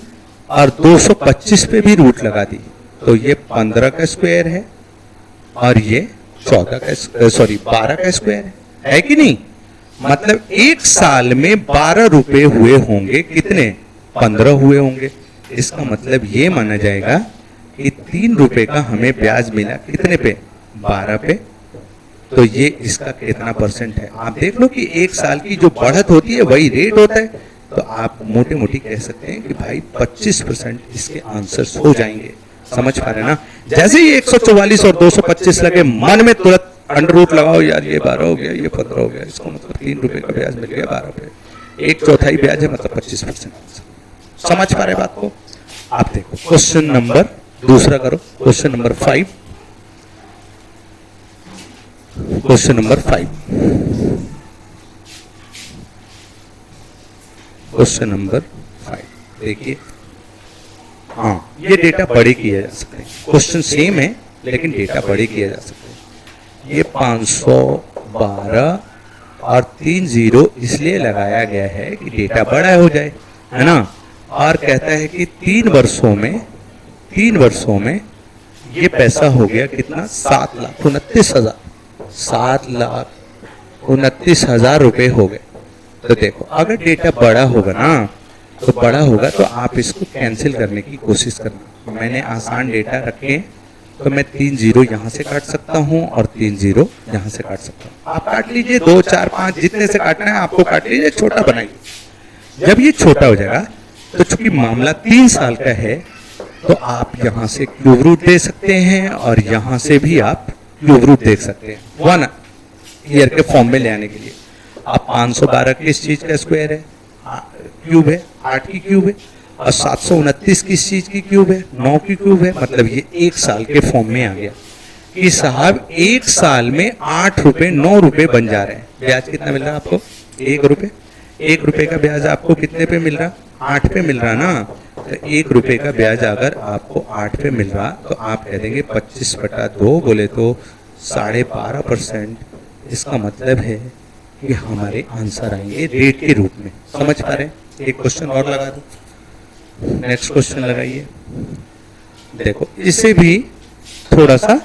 और 225 पे भी रूट लगा दी, तो ये 15 का स्क्वायर है और ये 12 का स्क्वायर है कि नहीं? मतलब 1 साल में 12 रुपए हुए होंगे कितने? 15 हुए होंगे। इसका मतलब ये माना जाएगा कि 3 रुपए का हमें ब्याज मिला, कितने पे? 12 पे। तो ये इसका कितना परसेंट है? आप देख लो कि एक साल की जो बढ़त होती है वही रेट होता है, तो आप मोटे मोटी कह सकते हैं कि भाई 25% इसके आंसर्स हो जाएंगे। समझ पा रहे ना? जैसे ही 144 और 225 लगे, मन में तुरंत अंडर रूट लगाओ, यार ये 12 हो गया, ये 15 हो गया, इसको मतलब 3 रुपए का ब्याज मिल गया 12 पे, 1/4 ब्याज है, मतलब 25%। समझ पा रहे बात को? आप देखो क्वेश्चन नंबर दूसरा करो, question number 5। Question number 5, question number 5 देखिए। हाँ, ये डेटा बड़े किया जा सकते हैं। क्वेश्चन सेम है लेकिन डेटा बड़े किया जा सकते हैं। ये 512 और 3 0 इसलिए लगाया गया है कि डेटा बड़ा हो जाए, है ना? और कहता है कि 3 वर्षों में ये पैसा हो गया कितना? 7,29,000, 7,29,000 रुपए हो गए। तो देखो अगर डेटा बड़ा होगा ना, तो बड़ा होगा तो आप इसको कैंसिल करने की कोशिश करना। मैंने आसान डेटा रखे, तो मैं 3 0 यहाँ से काट सकता हूँ और 3 0 यहाँ से काट सकता हूँ। आप काट लीजिए, 2 4 5 जितने से काटना है आपको काट लीजिए, छोटा बनाइए। जब ये छोटा हो जाएगा तो चूंकि मामला 3 साल का है, तो आप यहाँ से क्यूब रूट दे सकते हैं और यहाँ से भी आप क्यूब रूट देख सकते हैं 1 ईयर के फॉर्म में ले आने के लिए। आप 512 किस चीज का स्क्वायर है? क्यूब है, 8 की क्यूब है। और 729 किस चीज की क्यूब है? 9 की क्यूब है। मतलब ये 1 साल के फॉर्म में आ गया कि साहब 1 साल में 8 रुपए 9 रुपए बन जा रहे हैं। ब्याज कितना मिल रहा है आपको? 1 रुपए। 1 रुपए का ब्याज आपको कितने पे मिल रहा? 8 पे मिल रहा ना। तो 1 रुपए का ब्याज अगर आपको 8 पे मिल रहा, तो आप कह देंगे 25/2 बोले तो 12.5%। इसका मतलब है कि हमारे आंसर आएंगे रेट के रूप में। समझ पा रहे हैं? एक क्वेश्चन और लगा दो, नेक्स्ट क्वेश्चन लगाइए। देखो इसे भी थोड़ा सा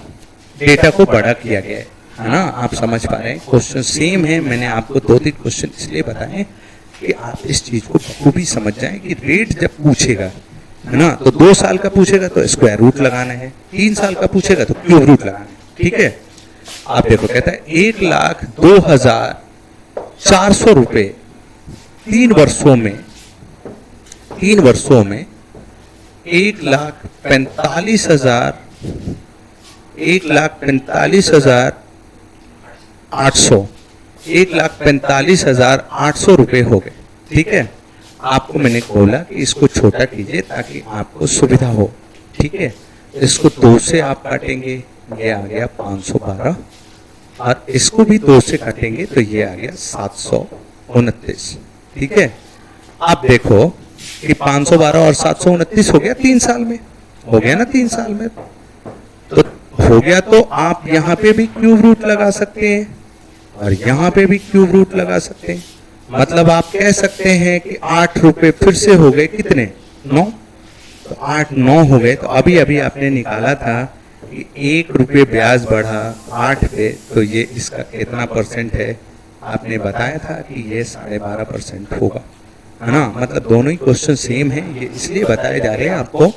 डेटा को बड़ा किया गया है ना? आप समझ पा रहे हैं? क्वेश्चन सेम है, मैंने आपको 2-3 क्वेश्चन इसलिए बताए कि आप इस चीज को बखूबी समझ जाएं कि रेट जब पूछेगा, है ना, तो 2 साल का पूछेगा तो स्क्वायर रूट लगाना है, 3 साल का पूछेगा तो क्यूब रूट लगाना है। ठीक है? आप देखो कहता है 1,02,400 रुपए 3 वर्षों में 1,45,800 रुपए हो गए। ठीक है? आपको मैंने बोला कि इसको छोटा कीजिए ताकि आपको सुविधा हो। ठीक है? इसको 2 से आप काटेंगे, ये आ गया 512, और इसको भी 2 से काटेंगे तो ये आ गया 729। ठीक है? आप देखो कि 512 और 729 हो गया 3 साल में, हो गया ना 3 साल में, तो हो गया। तो आप यहाँ पे भी क्यूब रूट लगा सकते हैं और यहाँ पे भी क्यूब रूट लगा सकते हैं। मतलब आप कह सकते हैं कि 8 रुपए फिर से हो गए कितने? 9। तो 8 9 हो गए। तो अभी अभी आपने निकाला था कि 1 रुपये ब्याज बढ़ा 8 पे, तो ये इसका कितना परसेंट है? आपने बताया था कि ये 12.5% होगा, है ना? मतलब दोनों ही क्वेश्चन सेम है। ये इसलिए बताए जा रहे हैं आपको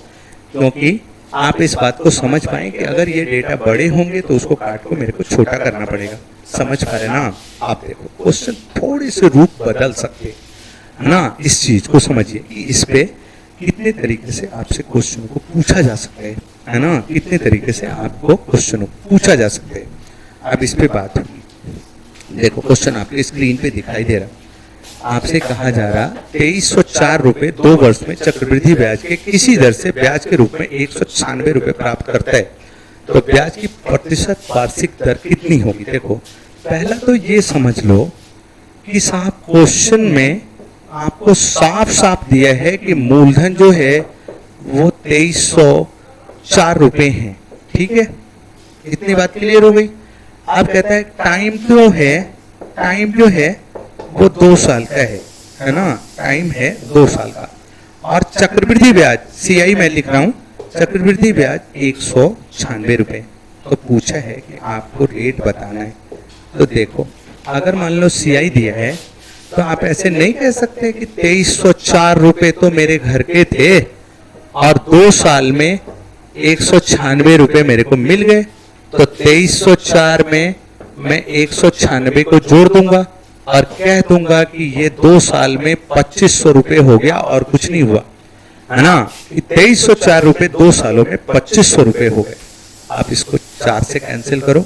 क्योंकि आप इस बात को समझ पाएं कि अगर ये डेटा बड़े होंगे तो उसको काट को मेरे को छोटा करना पड़ेगा। समझ पा रहे ना? आप देखो क्वेश्चन थोड़े से रूप बदल सकते हैं ना। इस चीज को समझिए कि इस पे कितने तरीके से आपसे क्वेश्चन को पूछा जा सकता है ना? कितने तरीके से आपको क्वेश्चन पूछा जा सकता है। अब इस पे बात होगी। देखो क्वेश्चन आपके स्क्रीन पे दिखाई दे रहा। आपसे कहा जा रहा 2304 रुपए 2 वर्ष में चक्रवृद्धि ब्याज के किसी दर से ब्याज के रूप में 196 रुपए प्राप्त करता है, तो ब्याज की प्रतिशत वार्षिक दर कितनी होगी? देखो पहला तो ये समझ लो कि साहब क्वेश्चन में आपको साफ साफ दिया है कि मूलधन जो है वो 2304 रुपए है। ठीक है? इतनी बात क्लियर हो गई। अब कहता है टाइम जो है, टाइम जो है वो 2 साल का है ना? टाइम है 2 साल का। और चक्रवृद्धि ब्याज CI मैं लिख रहा हूं, चक्रवृद्धि ब्याज 196 रुपए। तो पूछा है कि आपको रेट बताना है। तो देखो अगर मान लो CI दिया है तो आप ऐसे नहीं कह सकते कि 104 रुपए तो मेरे घर के थे और 2 साल में 196 रुपए मेरे को मिल गए, तो 2304 में मैं 196 को जोड़ दूंगा और कह दूंगा कि ये 2 साल में 2500 रुपए हो गया और कुछ नहीं हुआ, है ना। 2304 रुपए 2 सालों में 2500 रुपए हो गए। आप इसको 4 से कैंसिल करो,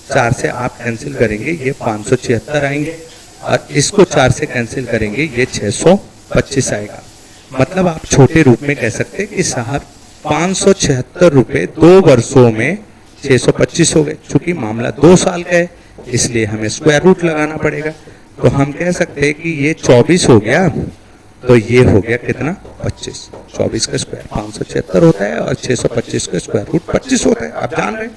4 से आप कैंसिल करेंगे ये 576 आएंगे और इसको 4 से कैंसिल करेंगे ये 625 आएगा। मतलब आप छोटे रूप में कह सकते हैं कि साहब 576 रुपए 2 वर्षों में 625 हो गए। चूंकि मामला 2 साल का है इसलिए हमें स्क्वायर रूट लगाना पड़ेगा, तो हम कह सकते हैं कि ये 24 हो गया, तो ये हो गया कितना 25। 24 का स्क्वायर 576 होता है और 625 का स्क्वायर रूट 25 होता है, आप जान रहे हैं।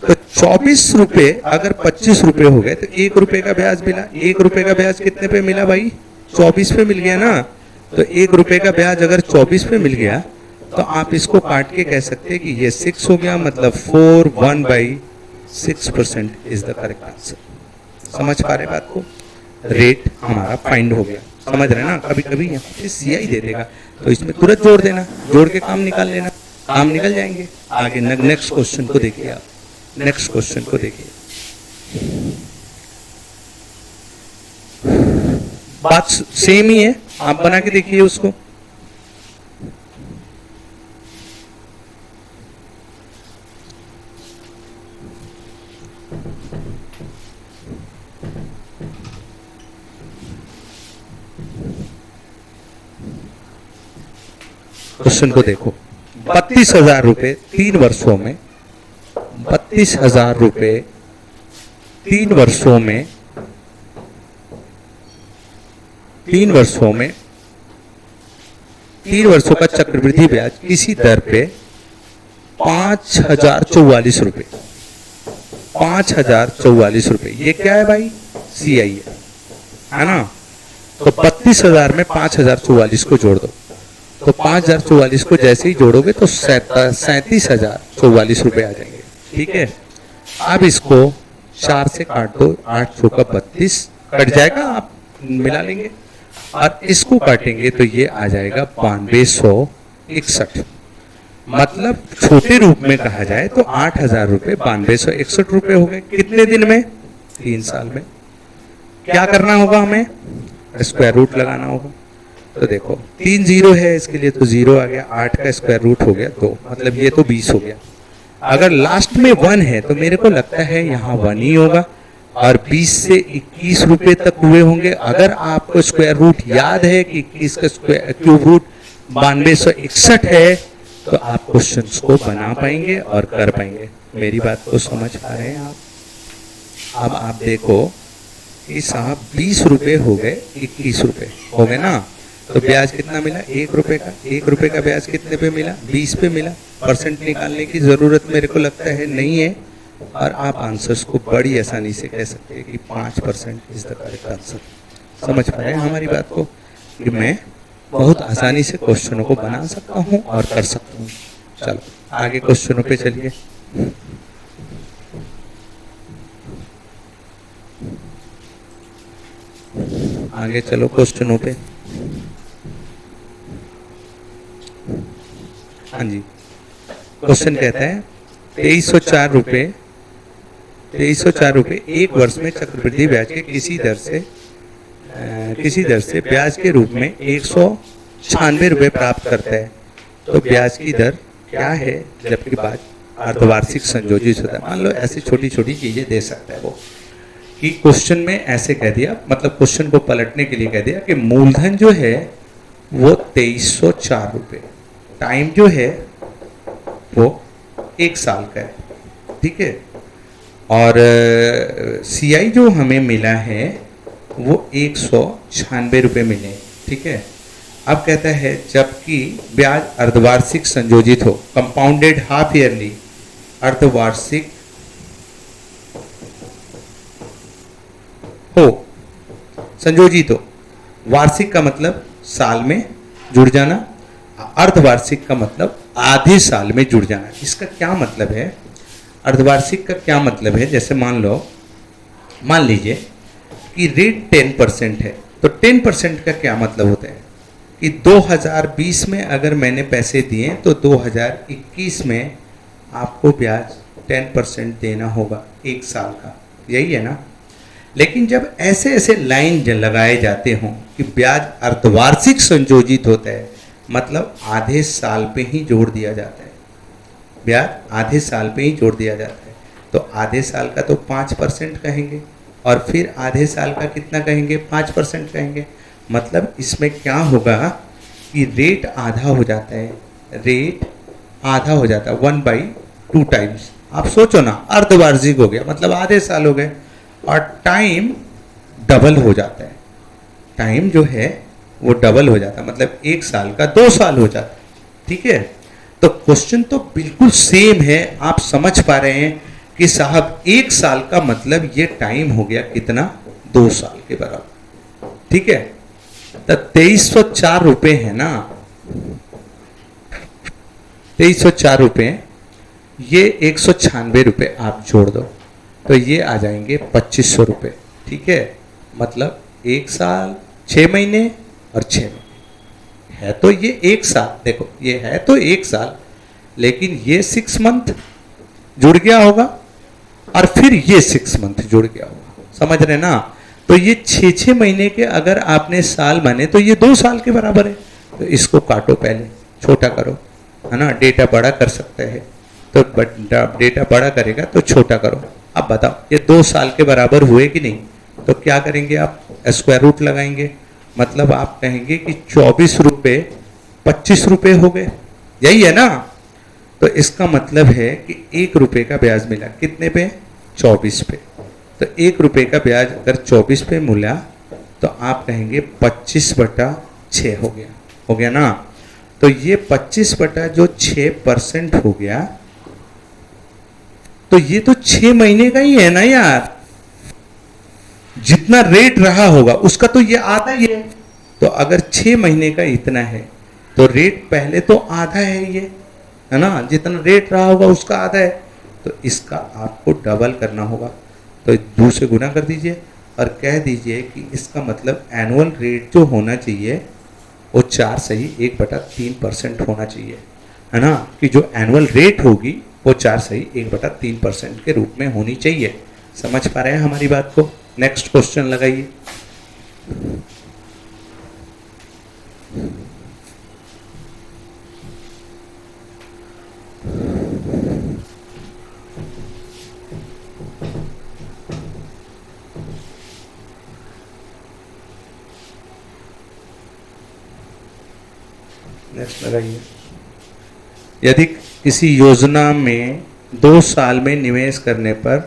तो 24 रुपए अगर 25 रुपए हो गए तो 1 रुपए का ब्याज मिला। 1 रुपए का ब्याज कितने पे मिला भाई? 24 पे मिल गया ना। तो 1 रुपए का ब्याज अगर 24 पे मिल गया तो आप इसको काट के कह सकते हैं कि ये 6 हो गया, मतलब 4/1/6% इज द करेक्ट आंसर। समझ पा रहे बात को? रेट हमारा फाइंड हो गया। समझ रहे ना? कभी कभी यहाँ पे CI दे देगा तो इसमें तुरंत जोड़ देना, जोड़ के काम निकाल लेना, काम निकल जाएंगे। आगे नेक्स्ट क्वेश्चन को देखिए आप, नेक्स्ट क्वेश्चन को देखिए। बात सेम ही है, आप बना के देखिए उसको। क्वेश्चन को देखो। 32,000 रुपए 3 वर्षों में, 32,000 रुपए 3 वर्षों में, 3 वर्षों में, 3 वर्षों का चक्रवृद्धि ब्याज किसी दर पे 5,044 रुपए, 5,044 रुपए। ये क्या है भाई? CI है ना। तो 32,000 में 5,044 को जोड़ दो, तो 5,044 को जैसे ही जोड़ोगे तो 37,044 रुपए आ जाएंगे। ठीक है, अब इसको 4 से काट दो, 8 चौका 32 कट जाएगा, आप मिला लेंगे और इसको काटेंगे तो ये आ जाएगा 9261। मतलब छोटे रूप में कहा जाए तो 8,000 रुपए 9261 रुपए हो गए। कितने दिन में? 3 साल में। क्या करना होगा हमें? स्क्वायर रूट लगाना होगा। तो देखो 3 0 है, इसके लिए तो 0 आ गया, 8 का स्क्वायर रूट हो गया 2, मतलब ये तो 20 हो गया। अगर लास्ट में 1 है तो मेरे को लगता है यहाँ 1 ही होगा और 20 से 21 रुपए तक हुए होंगे। अगर आपको स्क्वायर रूट याद है कि 21 का स्क्वायर क्यूब रूट 9261 है तो आप क्वेश्चंस को बना पाएंगे और कर पाएंगे। मेरी बात को समझ पा रहे हैं आप? अब आप देखो कि साहब 20 रुपए हो गए, 21 रुपए हो गए ना, तो ब्याज कितना मिला? 1 रुपए का। 1 रुपए का ब्याज कितने पे मिला? 20 पे मिला। परसेंट निकालने की जरूरत मेरे को लगता है नहीं है और आप आंसर्स को बड़ी आसानी से कह सकते हैं कि 5% इज द करेक्ट आंसर। समझ पा रहे हैं हमारी बात को कि मैं बहुत आसानी से क्वेश्चनों को बना सकता हूं और कर सकता हूं। चलो आगे क्वेश्चनों पे चलिए। आगे चलो क्वेश्चनों पे। हाँ जी, क्वेश्चन कहता है 2304 रुपए 1 वर्ष में चक्रवृद्धि ब्याज के किसी दर से ब्याज के रूप में 196 रुपए प्राप्त करता है। तो ब्याज की दर क्या है जबकि ब्याज अर्धवार्षिक संयोजित होता है? मान लो ऐसी छोटी छोटी चीजें दे सकता है वो, कि क्वेश्चन में ऐसे कह दिया, मतलब क्वेश्चन को पलटने के लिए कह दिया कि मूलधन जो है वो 2304 रुपए, टाइम जो है वो 1 साल का है। ठीक है, और CI जो हमें मिला है वो 196 रुपए मिले। ठीक है, अब कहता है जबकि ब्याज अर्धवार्षिक संयोजित हो, कंपाउंडेड हाफ ईयरली, अर्धवार्षिक हो, संयोजित हो। वार्षिक का मतलब साल में जुड़ जाना, अर्धवार्षिक का मतलब आधे साल में जुड़ जाना। इसका क्या मतलब है? अर्धवार्षिक का क्या मतलब है? जैसे मान लीजिए कि रेट 10% है, तो 10% का क्या मतलब होता है? कि 2020 में अगर मैंने पैसे दिए तो 2021 में आपको ब्याज 10% देना होगा 1 साल का, यही है ना। लेकिन जब ऐसे ऐसे लाइन लगाए जाते हों कि ब्याज अर्धवार्षिक संयोजित होता है, मतलब आधे साल पे ही जोड़ दिया जाता है, ब्याज आधे साल पे ही जोड़ दिया जाता है, तो आधे साल का तो 5% कहेंगे और फिर आधे साल का कितना कहेंगे, 5% कहेंगे। मतलब इसमें क्या होगा कि रेट आधा हो जाता है, रेट आधा हो जाता है 1/2 टाइम्स। आप सोचो ना, अर्धवार्षिक हो गया मतलब आधे साल हो गए, और टाइम डबल हो जाता है, टाइम जो है वो डबल हो जाता है, मतलब 1 साल का 2 साल हो जाता है। ठीक है, तो क्वेश्चन तो बिल्कुल सेम है। आप समझ पा रहे हैं कि साहब 1 साल का मतलब ये टाइम हो गया कितना, 2 साल के बराबर। ठीक है, तो 2304 रुपए है ना, 2304 रुपए, ये 196 रुपए आप जोड़ दो तो ये आ जाएंगे 2500 रुपए। ठीक है, मतलब 1 साल 6 महीने और 6 महीने है तो ये 1 साल। देखो ये है तो 1 साल, लेकिन ये 6 मंथ जुड़ गया होगा और फिर ये 6 मंथ जुड़ गया होगा, समझ रहे ना। तो ये 6-6 महीने के अगर आपने साल माने तो ये 2 साल के बराबर है। तो इसको काटो, पहले छोटा करो, है ना, डेटा बड़ा कर सकते हैं तो डेटा बड़ा करेगा तो छोटा करो। अब बताओ ये 2 साल के बराबर हुए कि नहीं, तो क्या करेंगे आप, स्क्वायर रूट लगाएंगे, मतलब आप कहेंगे कि 24 रुपये 25 रुपये हो गए, यही है ना। तो इसका मतलब है कि 1 रुपये का ब्याज मिला, कितने पे, 24 पे। तो 1 रुपये का ब्याज अगर 24 पे मिला तो आप कहेंगे 25/6 हो गया ना। तो ये 25/6% हो गया, तो ये तो 6 महीने का ही है ना यार, जितना रेट रहा होगा उसका तो ये आधा ही है। तो अगर 6 महीने का इतना है तो रेट पहले तो आधा है ना, जितना रेट रहा होगा उसका आधा है, तो इसका आपको डबल करना होगा। तो 2 से गुना कर दीजिए और कह दीजिए कि इसका मतलब एनुअल रेट जो होना चाहिए वो 4 सही 1/3% होना चाहिए, है ना, कि जो एनुअल रेट होगी वो 4 सही 1/3% के रूप में होनी चाहिए। समझ पा रहे हैं हमारी बात को। नेक्स्ट क्वेश्चन लगाइए। नेक्स्ट लगाइए। यदि किसी योजना में 2 साल में निवेश करने पर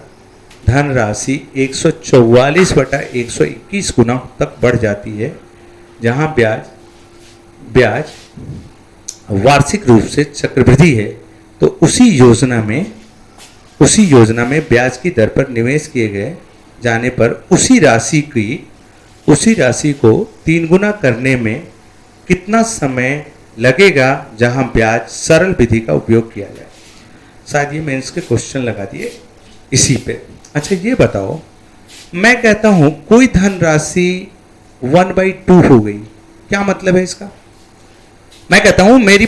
धनराशि 144/121 गुना तक बढ़ जाती है, जहां ब्याज वार्षिक रूप से चक्रवृद्धि है, तो उसी योजना में ब्याज की दर पर निवेश किए गए जाने पर उसी राशि को 3 गुना करने में कितना समय लगेगा, जहां ब्याज सरल विधि का उपयोग किया जाए। शायद ये मेंस के क्वेश्चन लगा दिए इसी पे। अच्छा ये बताओ, मैं कहता हूं कोई धनराशि 1/2 हो गई, क्या मतलब है इसका। मैं कहता हूं मेरे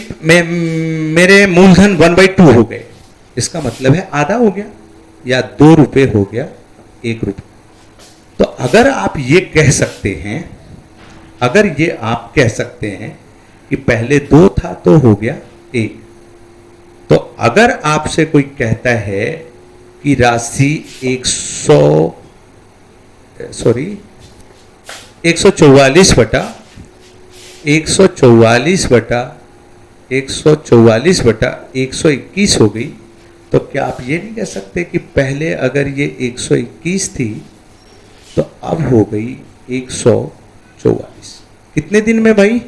मूलधन 1/2 हो गए, इसका मतलब है आधा हो गया, या 2 रुपये हो गया 1 रुपये। तो अगर आप ये कह सकते हैं कि पहले 2 था तो हो गया 1, तो अगर आपसे कोई कहता है कि राशि 144/121 हो गई, तो क्या आप ये नहीं कह सकते कि पहले अगर ये 121 थी तो अब हो गई 144। कितने दिन में भाई,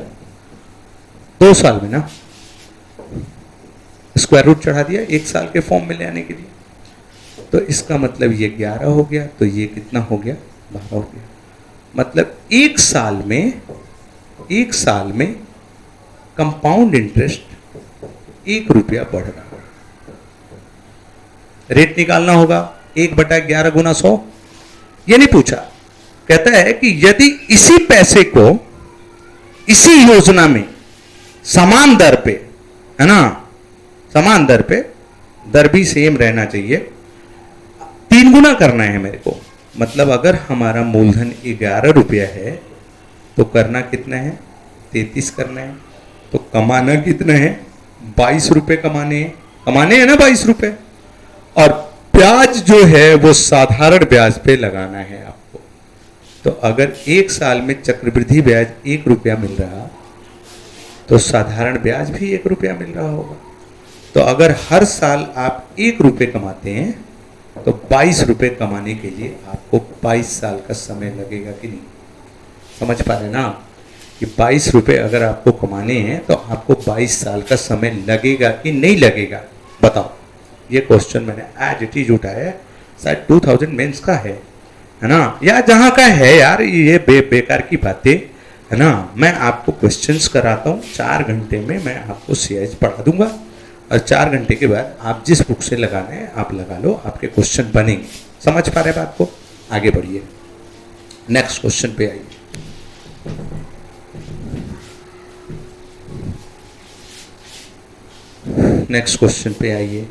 2 साल में ना। स्क्वायर रूट चढ़ा दिया 1 साल के फॉर्म में ले आने के लिए, तो इसका मतलब ये 11 हो गया, तो ये कितना हो गया, 12 हो गया। मतलब 1 साल में कंपाउंड इंटरेस्ट 1 रुपया बढ़ रहा है। रेट निकालना होगा 1/11 गुना 100, ये नहीं पूछा, कहता है कि यदि इसी पैसे को इसी योजना में समान दर पे, है ना, समान दर पे, दर भी सेम रहना चाहिए, 3 गुना करना है मेरे को। मतलब अगर हमारा मूलधन 11 रुपया है तो करना कितना है, 33 करना है। तो कमाना कितना है, 22 रुपए कमाने हैं ना, 22 रुपए। और ब्याज जो है वो साधारण ब्याज पे लगाना है आपको। तो अगर 1 साल में चक्रवृद्धि ब्याज 1 रुपया मिल रहा तो साधारण ब्याज भी 1 रुपया मिल रहा होगा। तो अगर हर साल आप 1 रुपये कमाते हैं तो 22 रुपये कमाने के लिए आपको 22 साल का समय लगेगा कि नहीं। समझ पा रहे ना आप कि 22 रुपये अगर आपको कमाने हैं तो आपको 22 साल का समय लगेगा कि नहीं लगेगा, बताओ। ये क्वेश्चन मैंने एज इट इज उठाया है, शायद 2000 मेंस का है ना, या जहाँ का है यार, ये बेकार की बातें है ना। मैं आपको क्वेश्चंस कराता हूँ, 4 घंटे में मैं आपको सीएच पढ़ा दूंगा और 4 घंटे के बाद आप जिस बुक से लगाना है आप लगा लो, आपके क्वेश्चन बनेंगे। समझ पा रहे बात को, आगे बढ़िए, नेक्स्ट क्वेश्चन पे आइए। नेक्स्ट क्वेश्चन पे आइए।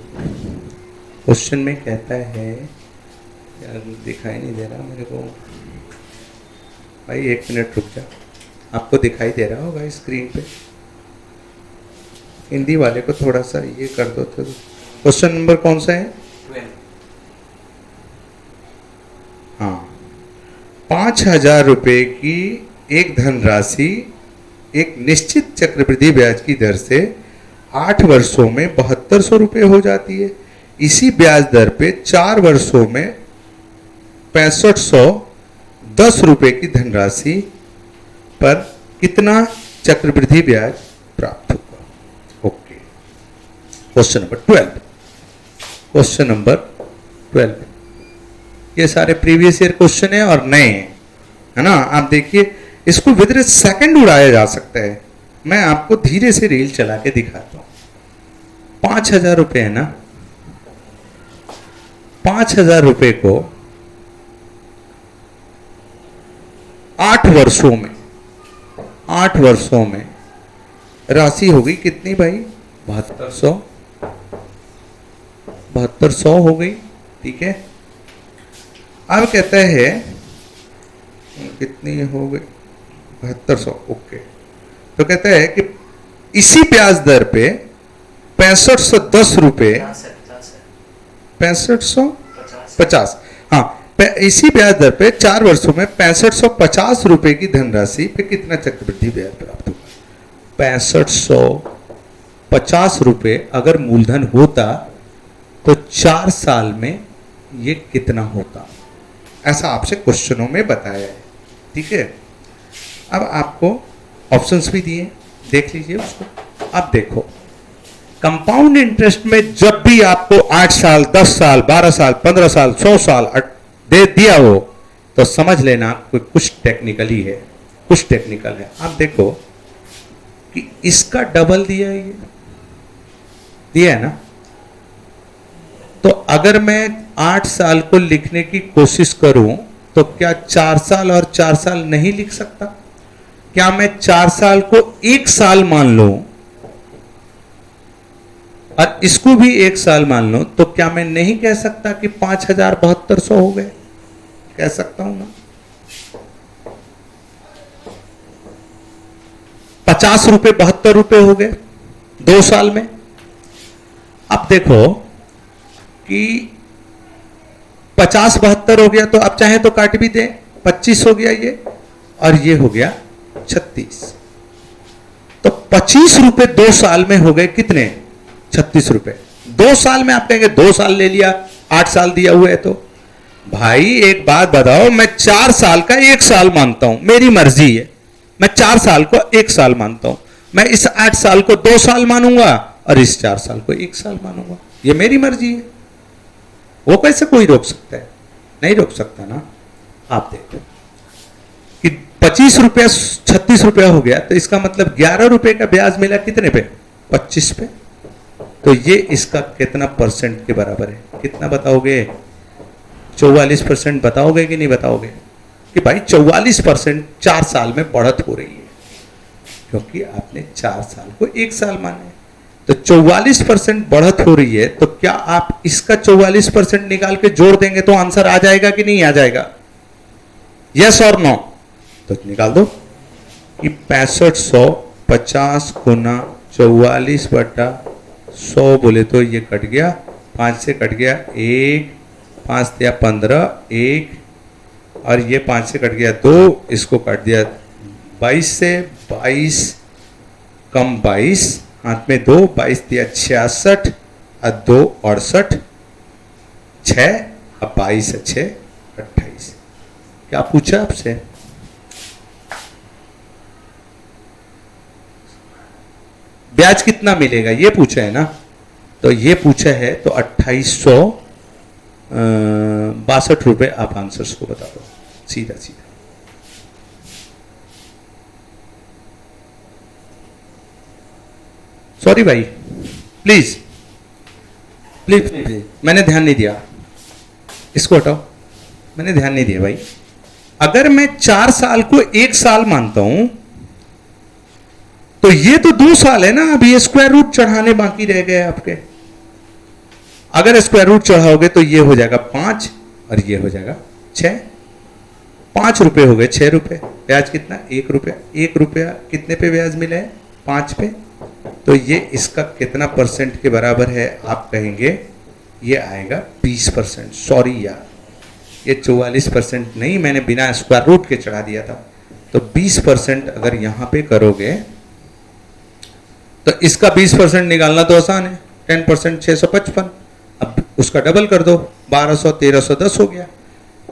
क्वेश्चन में कहता है, यार दिखाई नहीं दे रहा मेरे को भाई, 1 मिनट रुक जा, आपको दिखाई दे रहा होगा स्क्रीन पे। हिंदी वाले को थोड़ा सा ये कर दो। तो क्वेश्चन नंबर कौन सा है, 12। हाँ, 5,000 रुपये की एक धनराशि एक निश्चित चक्रवृद्धि ब्याज की दर से 8 वर्षों में 7200 रुपये हो जाती है। इसी ब्याज दर पे 4 वर्षों में 6510 रुपये की धनराशि पर कितना चक्रवृद्धि ब्याज प्राप्त होगा। Okay, question number 12। Question number 12, ये सारे प्रीवियस ईयर क्वेश्चन है और नए हैं, है ना। आप देखिए, इसको विद सेकंड उड़ाया जा सकता है। मैं आपको धीरे से रील चला के दिखाता हूं। 5,000 रुपये है ना, 5,000 रुपये को 8 वर्षों में राशि होगी कितनी भाई, 7200 हो गई, ठीक है। अब कहता है कितनी हो गई, 7200, ओके। तो कहता है कि इसी ब्याज दर पे 6510 रुपये, 6550, हाँ, इसी ब्याज दर पे 4 वर्षों में 6550 रुपये की धनराशि पे कितना चक्रवृद्धि ब्याज प्राप्त होगा। 6550 रुपये अगर मूलधन होता तो 4 साल में ये कितना होता, ऐसा आपसे क्वेश्चनों में बताया है, ठीक है। अब आपको ऑप्शंस भी दिए, देख लीजिए उसको। अब देखो, कंपाउंड इंटरेस्ट में जब भी आपको 8 साल, 10 साल, 12 साल, 15 साल, 100 साल दे दिया हो तो समझ लेना कोई कुछ टेक्निकली है, कुछ टेक्निकल है। आप देखो कि इसका डबल दिया है, ये दिया है ना। तो अगर मैं 8 साल को लिखने की कोशिश करूं तो क्या 4 साल और 4 साल नहीं लिख सकता? क्या मैं 4 साल को 1 साल मान लूं और इसको भी 1 साल मान लूं तो क्या मैं नहीं कह सकता कि 5,7200 हो गए? कह सकता हूं ना। 50 रुपए 72 रुपए हो गए 2 साल में। अब देखो कि 50 72 हो गया तो अब चाहे तो काट भी दें, 25 हो गया ये और ये हो गया 36। तो 25 रुपए 2 साल में हो गए कितने? 36 रुपए 2 साल में। आप कहेंगे 2 साल ले लिया, 8 साल दिया हुआ है। तो भाई एक बात बताओ, मैं 4 साल का 1 साल मानता हूं, मेरी मर्जी है। मैं 4 साल को 1 साल मानता हूं, मैं इस 8 साल को 2 साल मानूंगा और इस 4 साल को 1 साल मानूंगा, ये मेरी मर्जी है। वो कैसे कोई रोक सकता है? नहीं रोक सकता ना। आप देखो कि 25 रुपया 36 रुपया हो गया तो इसका मतलब 11 रुपए का ब्याज मिला कितने पे? 25 पे। तो ये इसका कितना परसेंट के बराबर है? कितना बताओगे? 44% बताओगे कि नहीं बताओगे? कि भाई 44% 4 साल में बढ़त हो रही है। क्योंकि आपने 4 साल को 1 साल माने। तो 44% बढ़त हो रही है, तो क्या आप इसका 44% निकाल के जोड़ देंगे तो आंसर आ जाएगा कि नहीं आ जाएगा? यस और नो? तो निकाल दो कि 6550 गुना 44/100 बोले तो ये कट गया, 5 से कट गया 1, 5 दिया 15, 1 और ये 5 से कट गया 2, इसको काट दिया 22 से, 22 कम 22, हाथ में 2, 22 दिया 66 और 2 68, 6 अब 22 है 6 28। क्या पूछा आपसे? ब्याज कितना मिलेगा ये पूछा है ना? तो ये पूछा है तो 2862 रुपए आप आंसर्स को बता दो सीधा सीधा। सॉरी भाई, प्लीज प्लीज प्लीज, मैंने ध्यान नहीं दिया, इसको हटाओ, मैंने ध्यान नहीं दिया भाई। अगर मैं 4 साल को 1 साल मानता हूं तो ये तो 2 साल है ना, अभी ये स्क्वायर रूट चढ़ाने बाकी रह गए आपके। अगर स्क्वायर रूट चढ़ाओगे तो ये हो जाएगा 5 और ये हो जाएगा 6, 5 रुपए हो गए 6 रुपए। ब्याज कितना? 1 रुपया। 1 रुपया कितने पे ब्याज मिला है? 5 पे। तो ये इसका कितना परसेंट के बराबर है आप कहेंगे? ये आएगा 20%। सॉरी यार, ये 44% नहीं, मैंने बिना स्क्वायर रूट के चढ़ा दिया था। तो 20% अगर यहां पे करोगे तो इसका 20% निकालना तो आसान है। 10% 655, अब उसका डबल कर दो, 1200 1310 हो गया।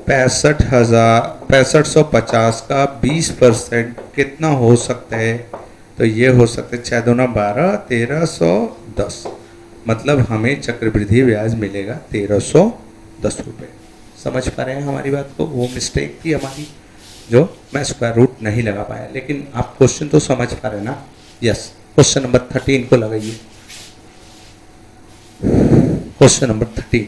6550 का 20% कितना हो सकता है? तो ये हो सकता है 6 दूना 12, 1310, मतलब हमें चक्रवृद्धि ब्याज मिलेगा 1310 रुपये। समझ पा रहे हैं हमारी बात को? वो मिस्टेक थी हमारी जो मैं स्क्वायर रूट नहीं लगा पाया, लेकिन आप क्वेश्चन तो समझ पा रहे हैं ना? यस। क्वेश्चन नंबर 13 को लगाइए। क्वेश्चन नंबर 13,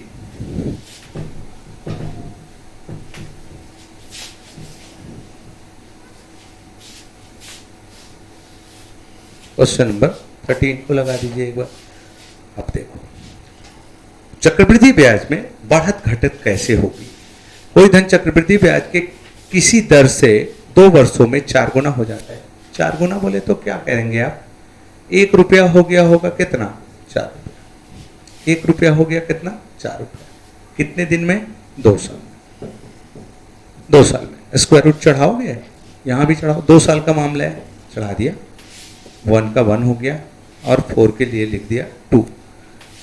क्वेश्चन नंबर 13 को लगा दीजिए एक बार। अब देखो, चक्रवृद्धि ब्याज में बढ़त घटत कैसे होगी? कोई धन चक्रवृद्धि ब्याज के किसी दर से 2 वर्षों में 4 गुना हो जाता है। 4 गुना बोले तो क्या कहेंगे आप? 1 रुपया हो गया होगा कितना? 4 रुपया। 1 रुपया हो गया कितना? 4 रुपया। कितने दिन में? 2 साल में। 2 साल में स्क्वायर रूट चढ़ाओगे, यहां भी चढ़ाओ, 2 साल का मामला है, चढ़ा दिया। 1 का 1 हो गया और 4 के लिए लिख दिया 2,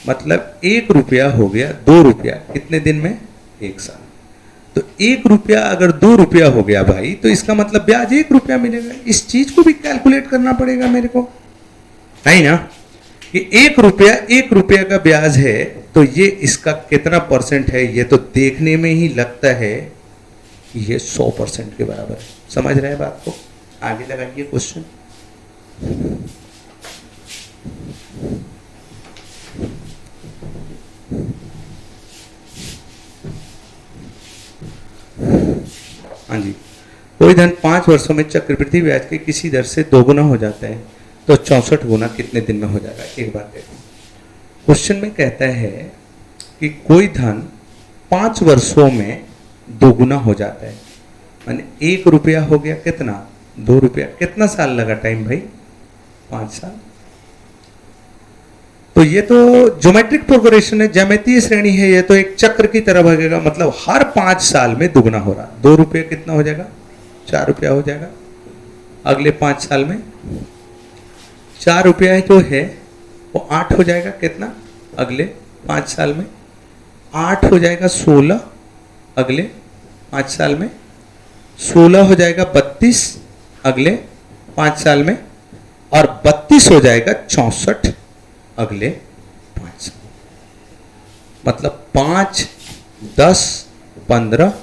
मतलब 1 रुपया हो गया 2 रुपया। कितने दिन में? 1 साल। तो 1 रुपया अगर 2 रुपया हो गया भाई, तो इसका मतलब ब्याज 1 रुपया मिलेगा। इस चीज को भी कैलकुलेट करना पड़ेगा मेरे को, नहीं ना? कि 1 रुपया का ब्याज है तो ये इसका कितना परसेंट है? ये तो देखने में ही लगता है कि ये 100% के बराबर है। समझ रहे हैं बात को? आगे लगाइए क्वेश्चन। हाँ जी, कोई धन 5 वर्षों में चक्रवृद्धि ब्याज के किसी दर से 2 गुना हो जाता है, तो 64 गुना कितने दिन में हो जाएगा? एक बार देखो, क्वेश्चन में कहता है कि कोई धन 5 वर्षों में 2 गुना हो जाता है, माने 1 रुपया हो गया कितना? 2 रुपया। कितना साल लगा टाइम भाई? 5 साल। तो ये तो ज्योमेट्रिक प्रोग्रेशन है, ज्यामितीय श्रेणी है, ये तो एक चक्र की तरह भागेगा, मतलब हर 5 साल में दुगना हो रहा। 2 रुपये कितना हो जाएगा? 4 रुपया हो जाएगा। अगले 5 साल में 4 रुपया जो है वो 8 हो जाएगा कितना? अगले 5 साल में 8 हो जाएगा 16, अगले 5 साल में 16 हो जाएगा 32 अगले 5 साल में, और 32 हो जाएगा 64 अगले 5 साल। मतलब 5, 10, 15,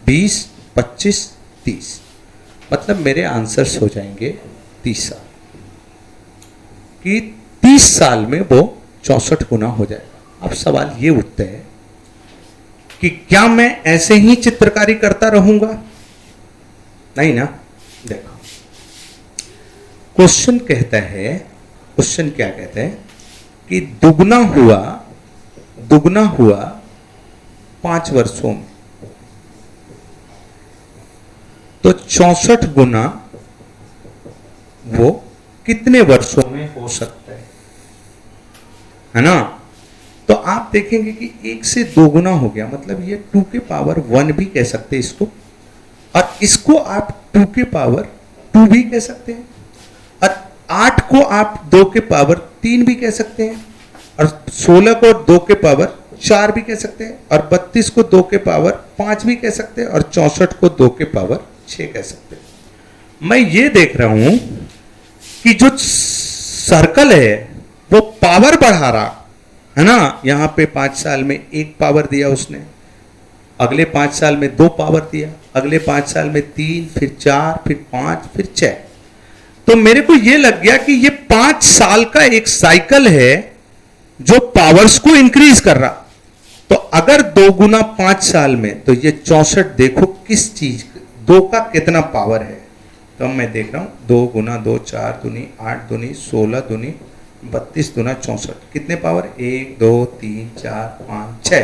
20, 25, 30, मतलब मेरे आंसर्स हो जाएंगे 30 साल कि 30 साल में वो 64 गुना हो जाएगा। अब सवाल ये उठता है कि क्या मैं ऐसे ही चित्रकारी करता रहूंगा? नहीं ना। देखो, क्वेश्चन कहता है, क्वेश्चन क्या कहता है कि दुगना हुआ 5 वर्षों में, तो 64 गुना वो कितने वर्षों में हो सकता है ना। तो आप देखेंगे कि 1 से 2 गुना हो गया, मतलब ये 2 के पावर 1 भी कह सकते हैं इसको, और इसको आप 2 के पावर 2 भी कह सकते हैं, और 8 को आप 2 के पावर 3 भी कह सकते हैं, और 16 को 2 के पावर 4 भी कह सकते हैं, और 32 को 2 के पावर 5 भी कह सकते हैं, और 64 को 2 के पावर 6 कह सकते हैं। मैं ये देख रहा हूं कि जो सर्कल है वो पावर बढ़ा रहा है ना। यहां पे 5 साल में 1 पावर दिया उसने, अगले 5 साल में 2 पावर दिया, अगले 5 साल में 3, फिर 4, फिर 5, फिर 6। तो मेरे को यह लग गया कि ये 5 साल का एक साइकिल है जो पावर्स को इंक्रीज कर रहा। तो अगर 2 गुना 5 साल में, तो ये 64 देखो किस चीज, 2 का कितना पावर है। तो मैं देख रहा हूं 2 गुना 2 4 दूनी 8 दूनी 16 दूनी 32 दूना 64, कितने पावर, 1 2 3 4 5 6।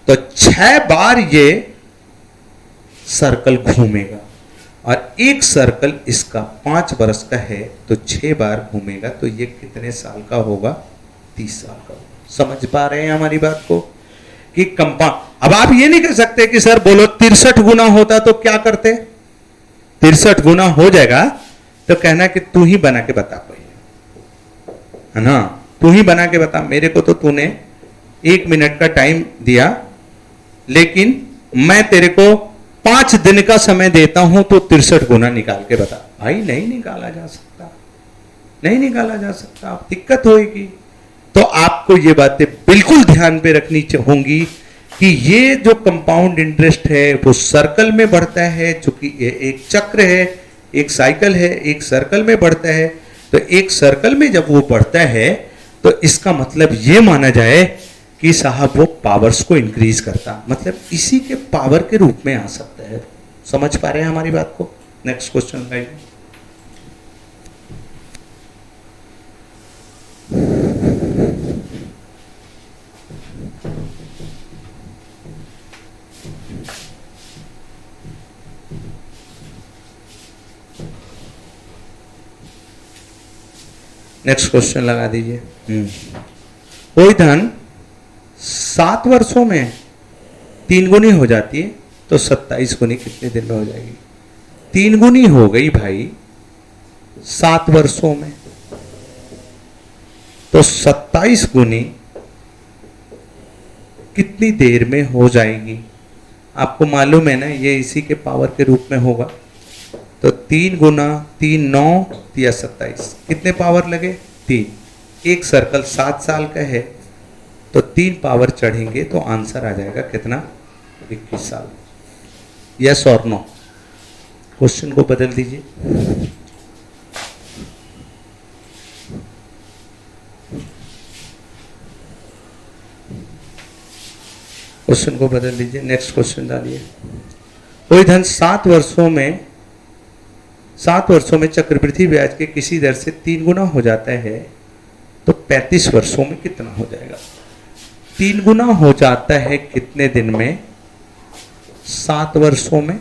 तो 6 बार ये सर्कल घूमेगा, और एक सर्कल इसका 5 वर्ष का है, तो 6 बार घूमेगा, तो ये कितने साल का होगा, 30 साल का होगा। समझ पा रहे हैं हमारी बात को कि कंपाउंड। अब आप ये नहीं कह सकते कि सर बोलो 63 गुना होता तो क्या करते, 63 गुना हो जाएगा तो कहना कि तू ही बना के बता पाइए, है ना, तू ही बना के बता। मेरे को तो तूने 1 मिनट का टाइम दिया, लेकिन मैं तेरे को 5 दिन का समय देता हूं, तो 63 गुना निकाल के बता। भाई नहीं निकाला जा सकता, नहीं निकाला जा सकता, आप दिक्कत होगी। तो आपको ये बातें बिल्कुल ध्यान पे रखनी होंगी कि ये जो कंपाउंड इंटरेस्ट है वो सर्कल में बढ़ता है, चूंकि ये एक चक्र है, एक साइकिल है, एक सर्कल में बढ़ता है। तो एक सर्कल में जब वो बढ़ता है तो इसका मतलब ये माना जाए कि साहब वो पावर्स को इंक्रीज करता, मतलब इसी के पावर के रूप में आ सकता है। समझ पा रहे हैं हमारी बात को। नेक्स्ट क्वेश्चन लगाइए। नेक्स्ट क्वेश्चन लगा दीजिए। कोई धन 7 वर्षों में 3 गुनी हो जाती है, तो 27 गुनी कितने दिन में हो जाएगी। 3 गुनी हो गई भाई 7 वर्षों में, तो 27 गुनी कितनी देर में हो जाएगी। आपको मालूम है ना, ये इसी के पावर के रूप में होगा। तो 3 गुना 3 9 या 27, कितने पावर लगे, 3। एक सर्कल 7 साल का है, तो 3 पावर चढ़ेंगे तो आंसर आ जाएगा कितना, 21 साल। यस और नो। क्वेश्चन को बदल दीजिए। क्वेश्चन को बदल दीजिए, नेक्स्ट क्वेश्चन डालिए। कोई धन 7 वर्षों में चक्रवृद्धि ब्याज के किसी दर से 3 गुना हो जाता है, तो 35 वर्षों में कितना हो जाएगा। 3 गुना हो जाता है कितने दिन में, 7 वर्षों में।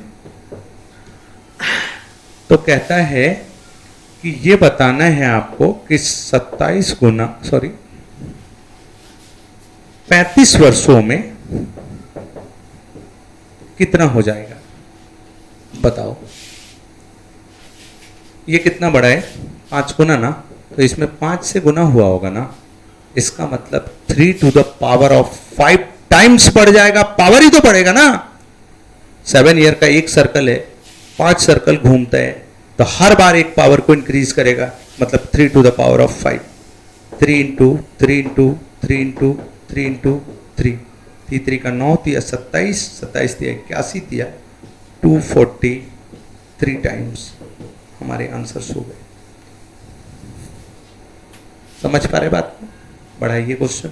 तो कहता है कि ये बताना है आपको कि 35 वर्षों में कितना हो जाएगा, बताओ। ये कितना बड़ा है, 5 गुना ना, तो इसमें 5 से गुना हुआ होगा ना, इसका मतलब 3 to the power of 5 times बढ़ जाएगा। पावर ही तो बढ़ेगा ना। 7 ईयर का एक सर्कल है, 5 सर्कल घूमता है, तो हर बार एक पावर को इंक्रीज करेगा, मतलब 3 to the power of 5। 3 into 3 into 3 into 3 into 3, 3 का 9 दिया 27, 27 दिया 81 दिया 243 टाइम्स हमारे आंसर्स हो गए। समझ पा रहे बात को। बढ़ाइए क्वेश्चन।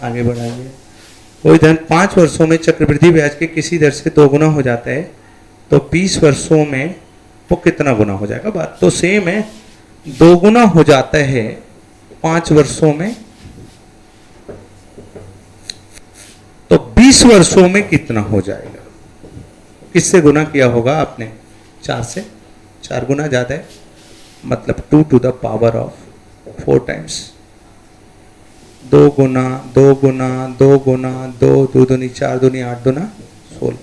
आगे बढ़ाइए। कोई धन 5 वर्षों में चक्रवृद्धि ब्याज के किसी दर से 2 गुना हो जाता है, तो 20 वर्षों में वो कितना गुना हो जाएगा? बात तो सेम है, 2 गुना हो जाता है 5 वर्षों में, तो 20 वर्षों में कितना हो जाएगा? किससे गुना किया होगा आपने? 4 से। 4 गुना ज्यादा है, मतलब 2 to the power of 4 times। 2 गुना 2 गुना 2 गुना 2, 2 दूनी 4 दूनी 8 दूना 16।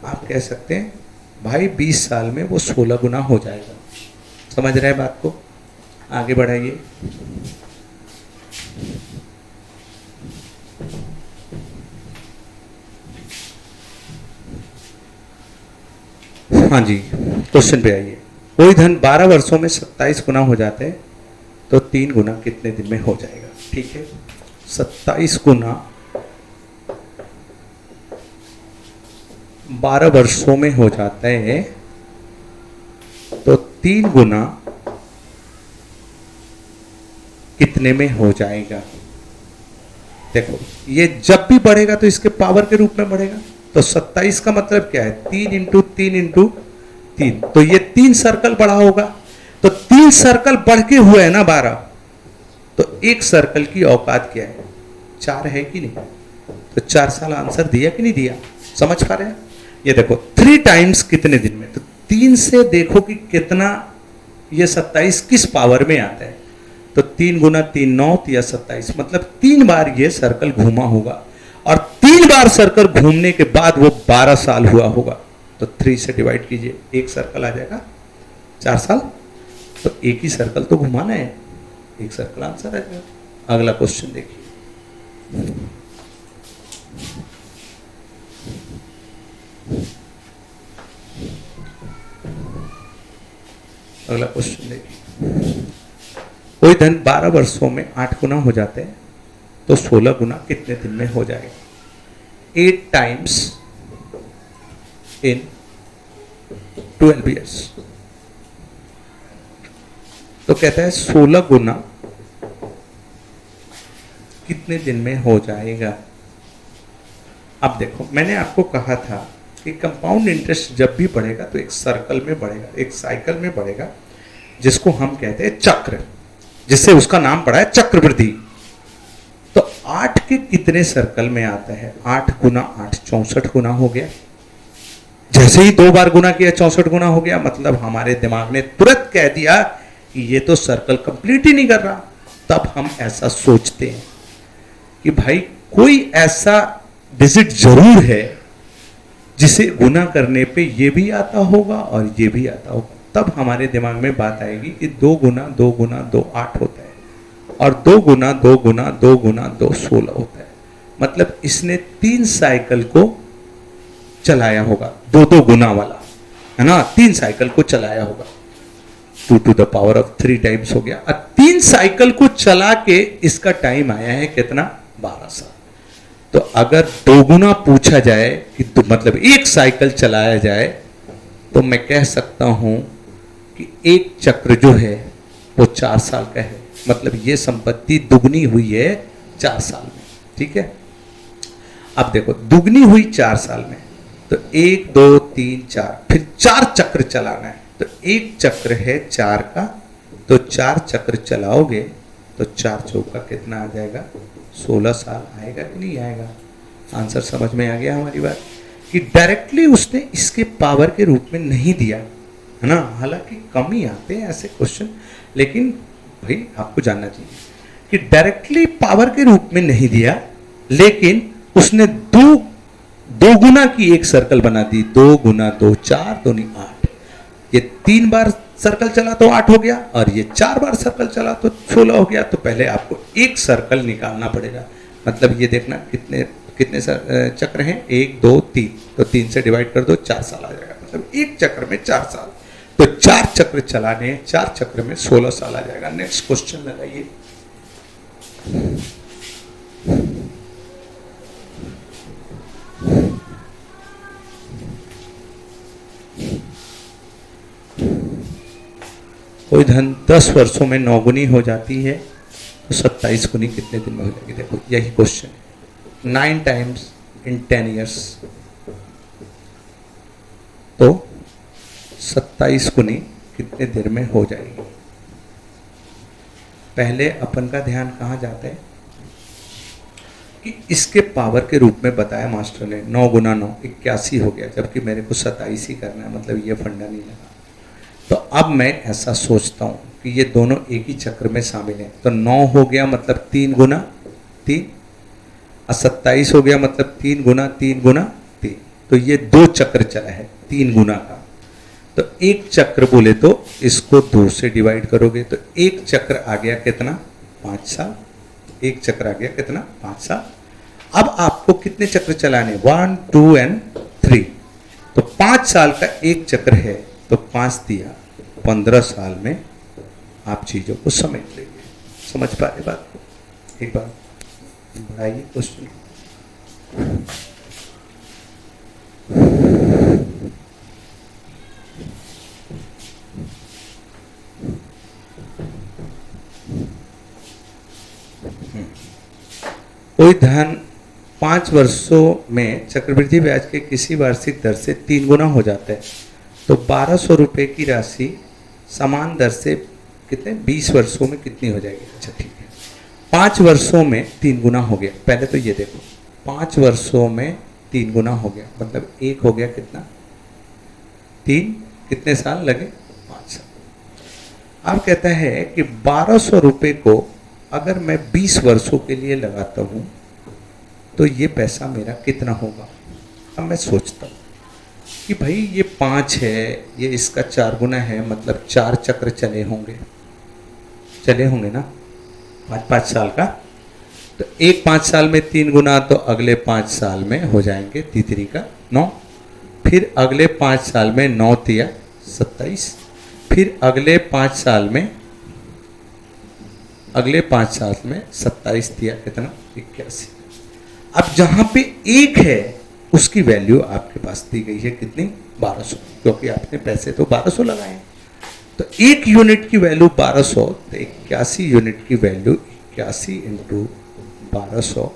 आप कह सकते हैं भाई 20 साल में वो 16 गुना हो जाएगा। समझ रहे हैं बात को? आगे बढ़ाइए। हाँ जी, क्वेश्चन पे आइए। कोई धन 12 वर्षों में 27 गुना हो जाता है, तो 3 गुना कितने दिन में हो जाएगा? ठीक है, 27 गुना 12 वर्षों में हो जाता है, तो 3 गुना कितने में हो जाएगा? देखो, ये जब भी बढ़ेगा तो इसके पावर के रूप में बढ़ेगा। तो 27 का मतलब क्या है? 3 इंटू 3 इंटू 3, तो ये 3 सर्कल बढ़ा होगा। तो 3 सर्कल बढ़ के हुए है ना 12, तो एक सर्कल की औकात क्या है? 4 है कि नहीं? तो 4 साल आंसर दिया कि नहीं दिया? समझ पा रहे हैं? ये देखो 3 टाइम्स कितने दिन में, तो 3 से देखो कि कितना ये 27 किस पावर में आता है। तो 3 गुना 3 9 या 27, मतलब 3 बार ये सर्कल घूमा होगा, और 3 बार सर्कल घूमने के बाद वो 12 साल हुआ होगा। तो 3 से डिवाइड कीजिए, एक सर्कल आ जाएगा 4 साल। तो एक ही सर्कल तो घुमाना है, एक सर्कल आंसर आ जाएगा। अगला क्वेश्चन देखिए। अगला क्वेश्चन देखिए। कोई धन 12 वर्षों में 8 गुना हो जाते हैं, तो 16 गुना कितने दिन में हो जाएगा? 8 टाइम्स इन 12 years। तो कहता है 16 गुना कितने दिन में हो जाएगा? अब देखो, मैंने आपको कहा था कि कंपाउंड इंटरेस्ट जब भी बढ़ेगा तो एक सर्कल में बढ़ेगा, एक साइकिल में बढ़ेगा, जिसको हम कहते हैं चक्र, जिससे उसका नाम पड़ा है चक्रवृद्धि। तो 8 के कितने सर्कल में आता है? 8 गुना 8 64 गुना हो गया। जैसे ही 2 बार गुना किया 64 गुना हो गया, मतलब हमारे दिमाग ने तुरंत कह दिया कि ये तो सर्कल कंप्लीट ही नहीं कर रहा। तब हम ऐसा सोचते हैं कि भाई कोई ऐसा डिजिट जरूर है जिसे गुना करने पे ये भी आता होगा और ये भी आता होगा। तब हमारे दिमाग में बात आएगी कि 2 गुना 2 गुना 2 8 होता है, और 2 गुना 2 गुना 2 गुना 2 16 होता है। मतलब इसने 3 साइकिल को चलाया होगा, 2 गुना वाला, है ना? 3 साइकिल को चलाया होगा, 2 to the power of 3 times हो गया। और 3 साइकिल को चला के इसका टाइम आया है कितना? 12 साल। तो अगर 2 गुना पूछा जाए कि तो मतलब एक साइकिल चलाया जाए, तो मैं कह सकता हूं कि एक चक्र जो है वो 4 साल का है। मतलब ये संपत्ति दुगनी हुई है 4 साल में। ठीक है, अब देखो दुगनी हुई 4 साल में, तो 1 2 3 4, फिर 4 चक्र चलाना है। तो एक चक्र है 4 का, तो 4 चक्र चलाओगे तो 4 चौका कितना आ जाएगा? 16 साल आएगा कि नहीं आएगा? आंसर समझ में आ गया हमारी बात? कि डायरेक्टली उसने इसके पावर के रूप में नहीं दिया, है ना? हालांकि कम ही आते हैं ऐसे क्वेश्चन, लेकिन भाई आपको जानना चाहिए कि डायरेक्टली पावर के रूप में नहीं दिया, लेकिन उसने 2 गुना की एक सर्कल बना दी। 2 गुना 2 4 2 8। ये 3 बार सर्कल चला तो 8 हो गया, और ये 4 बार सर्कल चला तो 16 हो गया। तो पहले आपको एक सर्कल निकालना पड़ेगा। मतलब ये देखना कितने चक्र हैं, 1 2 3, तो 3 से डिवाइड कर दो, 4 साल आ जाएगा। मतलब एक चक्र में 4 साल, तो 4 चक्र चलाने हैं, 4 चक्र में 16 साल आ जाएगा। नेक्स्ट क्वेश्चन लगाइए। कोई धन 10 वर्षों में 9 गुनी हो जाती है, तो 27 गुनी कितने दिन में हो जाएगी? देखो यही क्वेश्चन है। 9 टाइम्स इन 10 ईयर्स, तो 27 गुनी कितने देर में हो जाएगी? पहले अपन का ध्यान कहाँ जाता है कि इसके पावर के रूप में बताया मास्टर ने। 9 गुना 9 81 हो गया, जबकि मेरे को 27 ही करना है, मतलब ये फंडा नहीं लगा। तो अब मैं ऐसा सोचता हूँ कि ये दोनों एक ही चक्र में शामिल हैं, तो 9 हो गया मतलब 3 गुना 3, और 27 हो गया मतलब 3 गुना 3 गुना 3। तो ये 2 चक्र चला है 3 गुना का। तो एक चक्र बोले तो इसको 2 से डिवाइड करोगे तो एक चक्र आ गया कितना? 5 साल। एक चक्र आ गया कितना? 5 साल। अब आपको कितने चक्र चलाने? 1 2 एंड 3। तो 5 साल का एक चक्र है, तो 5 दिया 15 साल में आप चीजों को समेट लेंगे। समझ पा रहे बात को? एक बार बढ़ाइए क्वेश्चन। कोई धन 5 वर्षों में चक्रवृद्धि ब्याज के किसी वार्षिक दर से 3 गुना हो जाता है, तो 1200 रुपये की राशि समान दर से कितने 20 वर्षों में कितनी हो जाएगी? अच्छा ठीक है, 5 वर्षों में 3 गुना हो गया। पहले तो ये देखो 5 वर्षों में 3 गुना हो गया, मतलब एक हो गया कितना? 3। कितने साल लगे? 5 साल। अब कहता है कि 1200 रुपये को अगर मैं 20 वर्षों के लिए लगाता हूँ तो ये पैसा मेरा कितना होगा? अब मैं सोचता हूँ कि भाई ये 5 है, ये इसका 4 गुना है, मतलब 4 चक्र चले होंगे ना 5-5 साल का। तो एक 5 साल में 3 गुना, तो अगले 5 साल में हो जाएंगे तीसरी का 9, फिर अगले 5 साल में 9 तिया 27, फिर अगले 5 साल में 27 तिया कितना? 81। अब जहां पे एक है उसकी वैल्यू आपके पास दी गई है कितनी? 1200, क्योंकि आपने पैसे तो 1200 लगाए हैं। तो एक यूनिट की वैल्यू 1200, तो 81 यूनिट की वैल्यू 81 इंटू 1200,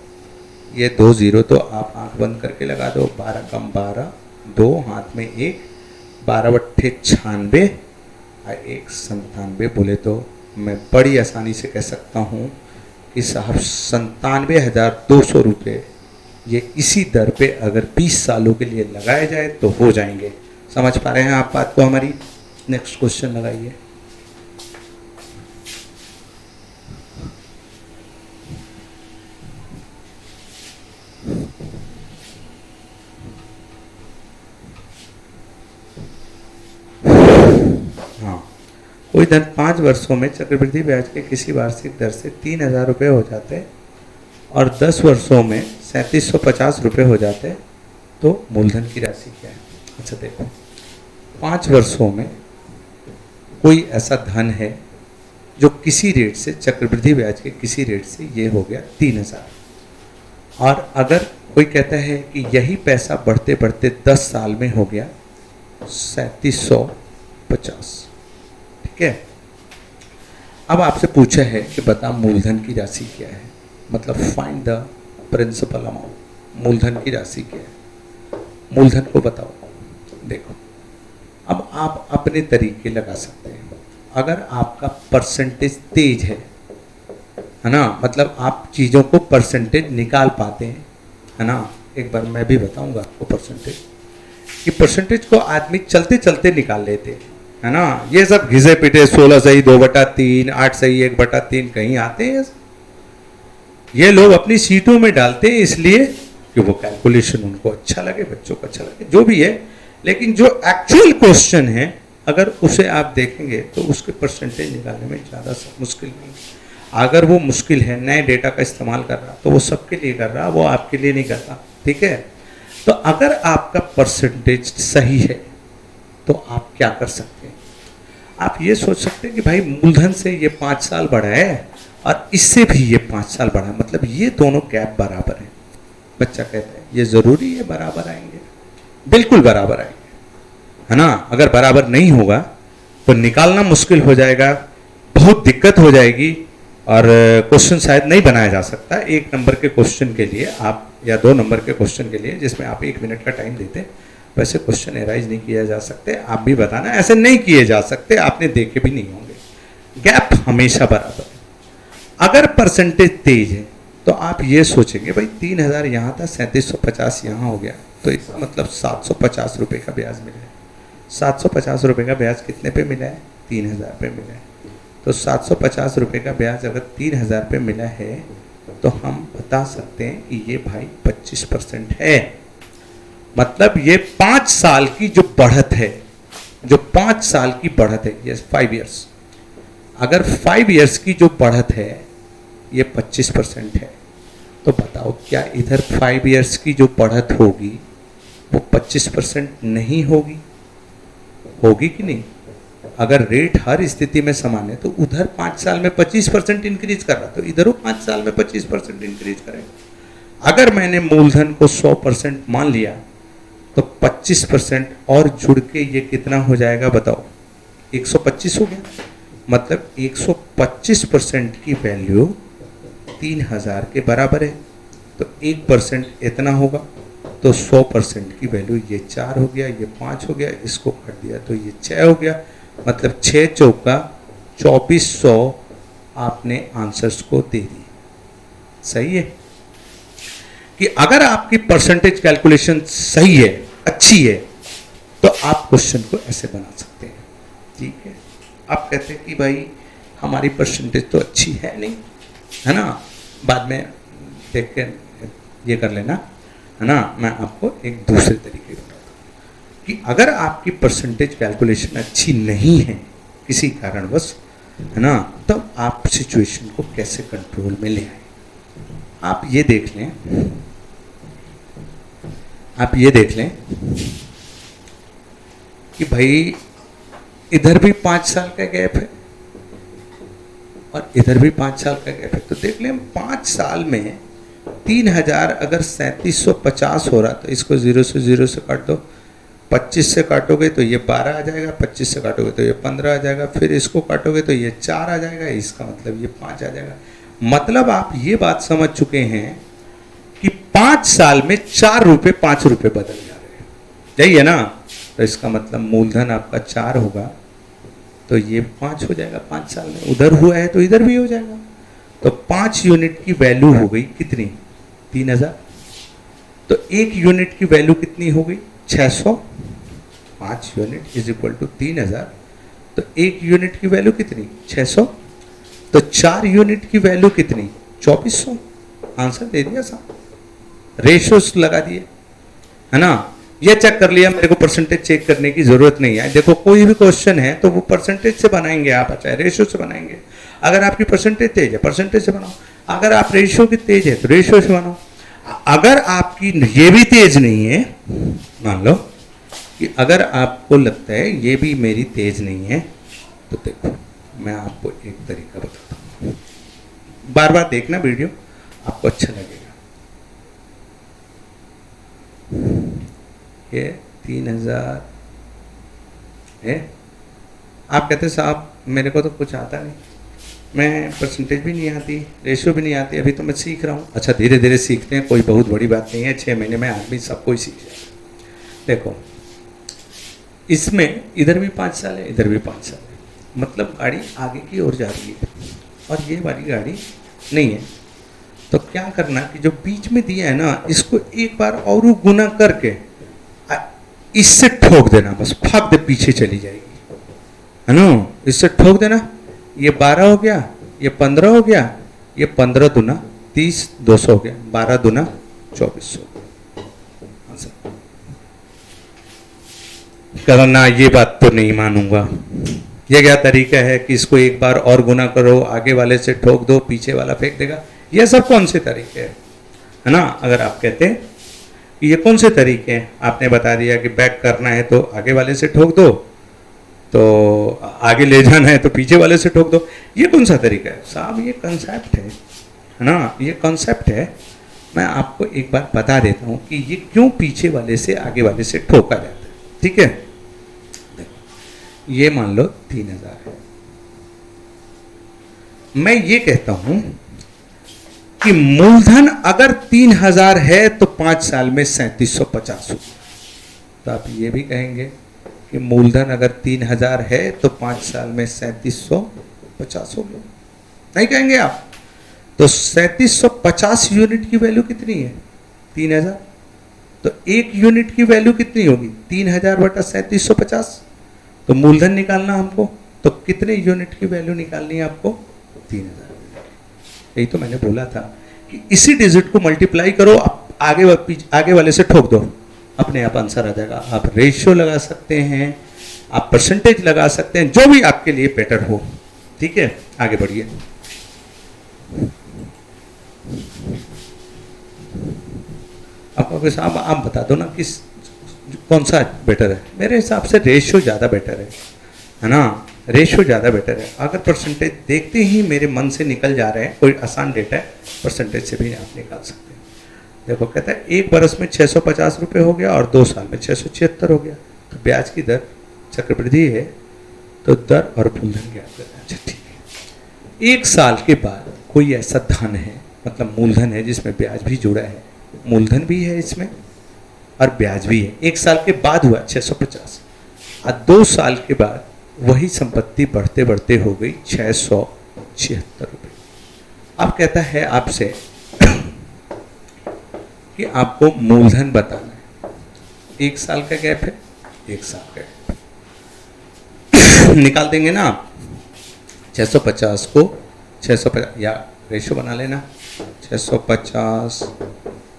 ये 2 0 तो आप आंख बंद करके लगा दो। 12 कम 12, 2 हाथ में 1, 12 बट्ठे 96 और 1 97। बोले तो मैं बड़ी आसानी से कह सकता हूँ कि साहब 97,200 रुपये ये इसी दर पे अगर 20 सालों के लिए लगाए जाए तो हो जाएंगे। समझ पा रहे हैं आप बात को हमारी? नेक्स्ट क्वेश्चन लगाइए। हाँ, कोई धन 5 वर्षों में चक्रवृद्धि ब्याज के किसी वार्षिक दर से 3,000 रुपये हो जाते हैं और 10 वर्षों में 3750 रुपये हो जाते हैं, तो मूलधन की राशि क्या है? अच्छा देखो, 5 वर्षों में कोई ऐसा धन है जो किसी रेट से, चक्रवृद्धि ब्याज के किसी रेट से ये हो गया 3,000, और अगर कोई कहता है कि यही पैसा बढ़ते बढ़ते 10 साल में हो गया 3750, ठीक है। अब आपसे पूछा है कि बता मूलधन की राशि क्या है, मतलब फाइंड द प्रिंसिपल अमाउंट। मूलधन की राशि क्या है? मूलधन को बताओ। देखो, अब आप अपने तरीके लगा सकते हैं। अगर आपका परसेंटेज तेज है ना, मतलब आप चीज़ों को परसेंटेज निकाल पाते हैं, है ना। एक बार मैं भी बताऊंगा आपको परसेंटेज, कि परसेंटेज को आदमी चलते चलते निकाल लेते हैं, है ना। ये सब घिसे पिटे 16 सही 2/3, 8 सही 1/3 कहीं आते हैं। ये लोग अपनी सीटों में डालते हैं इसलिए कि वो कैलकुलेशन उनको अच्छा लगे, बच्चों को अच्छा लगे, जो भी है। लेकिन जो एक्चुअल क्वेश्चन है अगर उसे आप देखेंगे तो उसके परसेंटेज निकालने में ज़्यादा मुश्किल नहीं। अगर वो मुश्किल है, नए डेटा का इस्तेमाल कर रहा, तो वो सबके लिए कर रहा, वो आपके लिए नहीं कर रहा, ठीक है। तो अगर आपका परसेंटेज सही है तो आप क्या कर सकते हैं? आप ये सोच सकते हैं कि भाई मूलधन से ये 5 साल बढ़ा है और इससे भी ये 5 साल बढ़ा, मतलब ये दोनों गैप बराबर है। बच्चा कहता है ये ज़रूरी है बराबर आएंगे? बिल्कुल बराबर आएंगे, है ना। अगर बराबर नहीं होगा तो निकालना मुश्किल हो जाएगा, बहुत दिक्कत हो जाएगी, और क्वेश्चन शायद नहीं बनाया जा सकता 1 नंबर के क्वेश्चन के लिए आप, या 2 नंबर के क्वेश्चन के लिए जिसमें आप 1 मिनट का टाइम देते, वैसे क्वेश्चन एराइज नहीं किया जा सकते। आप भी बताना, ऐसे नहीं किए जा सकते, आपने देखे भी नहीं होंगे। गैप हमेशा बराबर है। अगर परसेंटेज तेज है तो आप ये सोचेंगे भाई 3000 यहाँ था, 3750 यहाँ हो गया, तो इसका मतलब 750 रुपये का ब्याज मिला है। 750 रुपये का ब्याज कितने पे मिला है? 3000 पे मिला है। तो 750 रुपये का ब्याज अगर 3000 पे मिला है तो हम बता सकते हैं कि ये भाई 25% है। मतलब ये 5 साल की जो बढ़त है, जो 5 साल की बढ़त है, ये 5 ईयर्स, अगर 5 ईयर्स की जो बढ़त है ये 25% है, तो बताओ क्या इधर 5 ईयर्स की जो बढ़त होगी वो 25% नहीं होगी? होगी कि नहीं? अगर रेट हर स्थिति में समान है तो उधर 5 साल में 25% इंक्रीज कर रहा, तो इधर 5 साल में 25% इंक्रीज करेगा। अगर मैंने मूलधन को 100% मान लिया तो 25% और जुड़ के ये कितना हो जाएगा बताओ? 125 हो गया। मतलब 125% की वैल्यू 3000 के बराबर है, तो 1% इतना होगा, तो 100% की वैल्यू ये 4 हो गया, ये 5 हो गया, इसको काट दिया तो ये 6 हो गया। मतलब 6 चौका 2400 आपने आंसर्स को दे दी। सही है कि अगर आपकी परसेंटेज कैलकुलेशन सही है, अच्छी है, तो आप क्वेश्चन को ऐसे बना सकते हैं। ठीक है, आप कहते हैं कि भाई हमारी परसेंटेज तो अच्छी है नहीं, है ना, बाद में देख के ये कर लेना, है ना। मैं आपको एक दूसरे तरीके बताता हूँ कि अगर आपकी परसेंटेज कैलकुलेशन अच्छी नहीं है किसी कारणवश, है ना, तब आप सिचुएशन को कैसे कंट्रोल में ले आए। आप ये देख लें, आप ये देख लें कि भाई इधर भी 5 साल का गैप है और इधर भी 5 साल का गैप है, तो देख लें 5 साल में 3000 अगर 3750 हो रहा, तो इसको 0 से 0 से काट दो, 25 से काटोगे तो ये 12 आ जाएगा, 25 से काटोगे तो ये 15 आ जाएगा, फिर इसको काटोगे तो ये 4 आ जाएगा, इसका मतलब ये 5 आ जाएगा। मतलब आप ये बात समझ चुके हैं कि 5 साल में 4 रुपये 5 रुपये बदल जा रहे हैं, यही है ना। तो इसका मतलब मूलधन आपका 4 होगा तो ये 5 हो जाएगा 5 साल में, उधर हुआ है तो इधर भी हो जाएगा। तो 5 यूनिट की वैल्यू हो गई कितनी? 3000। तो 1 यूनिट की वैल्यू कितनी हो गई? 600। 5 यूनिट इज इक्वल टू 3000, तो 1 यूनिट की वैल्यू कितनी? 600। तो 4 यूनिट की वैल्यू कितनी? 2400। आंसर दे दिया साहब, रेशियोस लगा दिए, है ना। ये चेक कर लिया, मेरे को परसेंटेज चेक करने की जरूरत नहीं है। देखो कोई भी क्वेश्चन है तो वो परसेंटेज से बनाएंगे आप, चाहे रेशियो से बनाएंगे। अगर आपकी परसेंटेज तेज है परसेंटेज से बनाओ, अगर आप रेशियो की तेज है तो रेशियो से बनाओ। अगर आपकी ये भी तेज नहीं है, मान लो कि अगर आपको लगता है ये भी मेरी तेज नहीं है, तो देखो मैं आपको एक तरीका बताता हूँ, बार बार देखना वीडियो, आपको अच्छा लगेगा। ये 3000 है, आप कहते साहब मेरे को तो कुछ आता नहीं, मैं परसेंटेज भी नहीं आती, रेशियो भी नहीं आती, अभी तो मैं सीख रहा हूँ। अच्छा धीरे धीरे सीखते हैं, कोई बहुत बड़ी बात नहीं है, 6 महीने में आदमी सब कोई सीख जाए। देखो इसमें इधर भी 5 साल है, इधर भी 5 साल है, मतलब गाड़ी आगे की ओर जा रही है और ये वाली गाड़ी नहीं है। तो क्या करना कि जो बीच में दिया है ना, इसको एक बार और गुना करके इससे ठोक देना, बस भाग दे पीछे चली जाएगी, है ना। इससे ठोक देना, ये 12 हो गया, ये 15 हो गया, ये 15 दूना 30, 200 हो गया, 12 दूना 2400। करना, ये बात तो नहीं मानूंगा। ये क्या तरीका है कि इसको एक बार और गुना करो, आगे वाले से ठोक दो, पीछे वाला फेंक देगा, ये सब कौन से तरीके हैं, है ना। अगर आप कहते हैं कि ये कौन से तरीके हैं, आपने बता दिया कि बैक करना है तो आगे वाले से ठोक दो, तो आगे ले जाना है तो पीछे वाले से ठोक दो, ये कौन सा तरीका है साहब? ये कंसेप्ट है ना, ये कंसेप्ट है। मैं आपको एक बार बता देता हूँ कि ये क्यों पीछे वाले से आगे वाले से ठोका जाता है। ठीक है, देखो ये मान लो 3000 है, मैं ये कहता हूं कि मूलधन अगर 3000 है तो 5 साल में 3750 हो। तो आप ये भी कहेंगे कि मूलधन अगर 3000 है तो 5 साल में 3750 हो गया, नहीं कहेंगे आप? तो 3750 यूनिट की वैल्यू कितनी है? 3000। तो एक यूनिट की वैल्यू कितनी होगी? 3000 बटा 3750। तो मूलधन निकालना हमको, तो कितने यूनिट की वैल्यू निकालनी है आपको? 3000। यही तो मैंने बोला था कि इसी डिजिट को मल्टीप्लाई करो, आगे वाले से ठोक दो, अपने आप आंसर आ जाएगा। आप रेशियो लगा सकते हैं, आप परसेंटेज लगा सकते हैं, जो भी आपके लिए बेटर हो। ठीक है, आगे बढ़िए। आपको साहब आप बता दो ना किस कौन सा बेटर है? मेरे हिसाब से रेशियो ज़्यादा बेटर है ना? रेशियो ज़्यादा बेटर है। अगर परसेंटेज देखते ही मेरे मन से निकल जा रहे हैं, कोई आसान डेटा है, परसेंटेज से भी आप निकाल सकते हैं। देखो कहता है एक बरस में 650 रुपये हो गया और 2 साल में 676 हो गया। तो ब्याज की दर चक्रवृद्धि है, तो दर और मूलधन ज्ञात करना। अच्छा ठीक है। 1 साल के बाद कोई ऐसा धन है, मतलब मूलधन है जिसमें ब्याज भी जुड़ा है, मूलधन भी है इसमें और ब्याज भी है। 1 साल के बाद हुआ 650 और 2 साल के बाद वही संपत्ति बढ़ते बढ़ते हो गई 676 रुपये। अब कहता है आपसे कि आपको मूलधन बताना है। 1 साल का गैप है, 1 साल का गैप निकाल देंगे ना आप। 650 को 650 या रेशो बना लेना, 650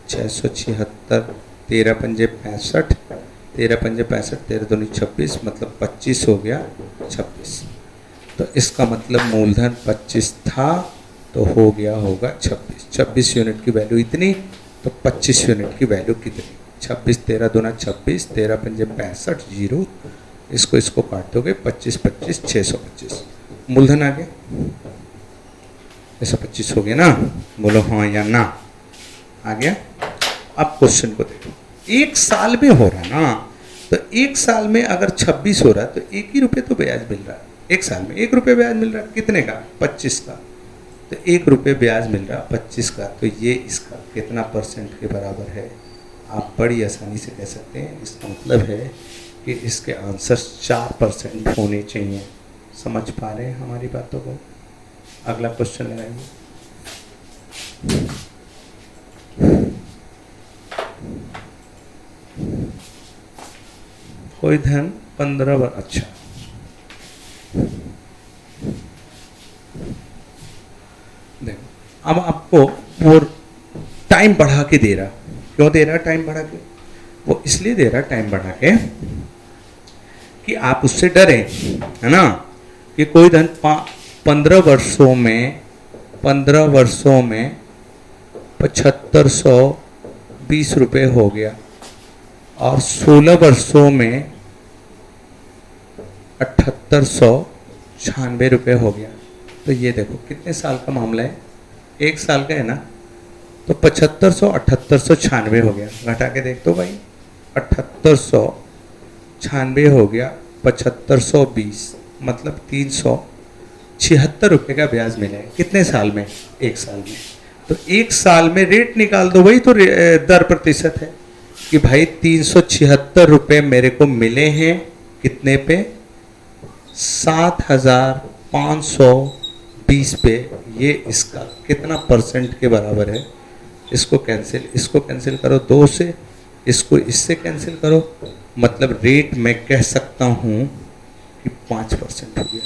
676 13 पंजे 65, 13 पंजे 65, 13 दूनी 26, मतलब 25 हो गया 26। तो इसका मतलब मूलधन 25 था तो हो गया होगा 26। 26 यूनिट की वैल्यू इतनी, तो 25 यूनिट की वैल्यू कितनी? 26 13 दूना 26, 13 पंजे 65 जीरो, इसको काट दोगे 25 25 625। मूलधन आ गया 625 हो गया ना? बोलो हाँ या ना? आ गया। अब क्वेश्चन को देखो, 1 साल में हो रहा ना, तो 1 साल में अगर 26 हो रहा है तो 1 ही रुपये तो ब्याज मिल रहा है। 1 साल में 1 रुपये ब्याज मिल रहा है, कितने का? 25 का। तो 1 रुपये ब्याज मिल रहा है 25 का, तो ये इसका कितना परसेंट के बराबर है? आप बड़ी आसानी से कह सकते हैं। इसका मतलब है कि इसके आंसर 4% होने चाहिए। समझ पा रहे हैं हमारी बातों को? अगला क्वेश्चन लगाइए। कोई धन 15 बार, अच्छा देखो, अब आपको वो टाइम बढ़ा के दे रहा। क्यों दे रहा टाइम बढ़ा के? वो इसलिए दे रहा टाइम बढ़ा के कि आप उससे डरें, है ना? कि कोई धन 15 वर्षों में 7520 रुपये हो गया और 16 वर्षों में 7896 रुपये हो गया। तो ये देखो कितने साल का मामला है? 1 साल का है ना? तो 7500 7896 हो गया। घटा के देख दो भाई, 7896 हो गया, 7520 मतलब 376 रुपये का ब्याज मिला है। कितने साल में? 1 साल में। तो 1 साल में रेट निकाल दो, वही तो दर प्रतिशत है कि भाई 376 रुपये मेरे को मिले हैं, कितने पे? 7520 पे। ये इसका कितना परसेंट के बराबर है? इसको कैंसिल करो 2 से, इसको इससे कैंसिल करो, मतलब रेट मैं कह सकता हूँ कि 5% हो गया।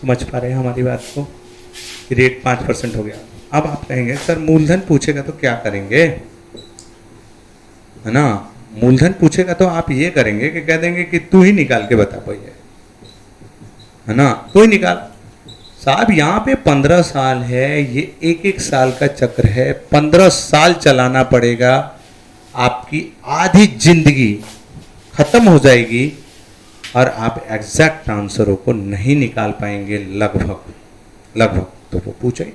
समझ पा रहे हैं हमारी बात को? कि रेट 5% हो गया। अब आप कहेंगे सर मूलधन पूछेगा तो क्या करेंगे, है ना? मूलधन पूछेगा तो आप ये करेंगे कि कह देंगे कि तू ही निकाल के बता पाइए, है ना? तू ही निकाल। साहब यहाँ पे 15 साल है, ये 1-1 साल का चक्र है, 15 साल चलाना पड़ेगा, आपकी आधी जिंदगी खत्म हो जाएगी और आप एग्जैक्ट आंसरों को नहीं निकाल पाएंगे। लगभग तो वो पूछा ही।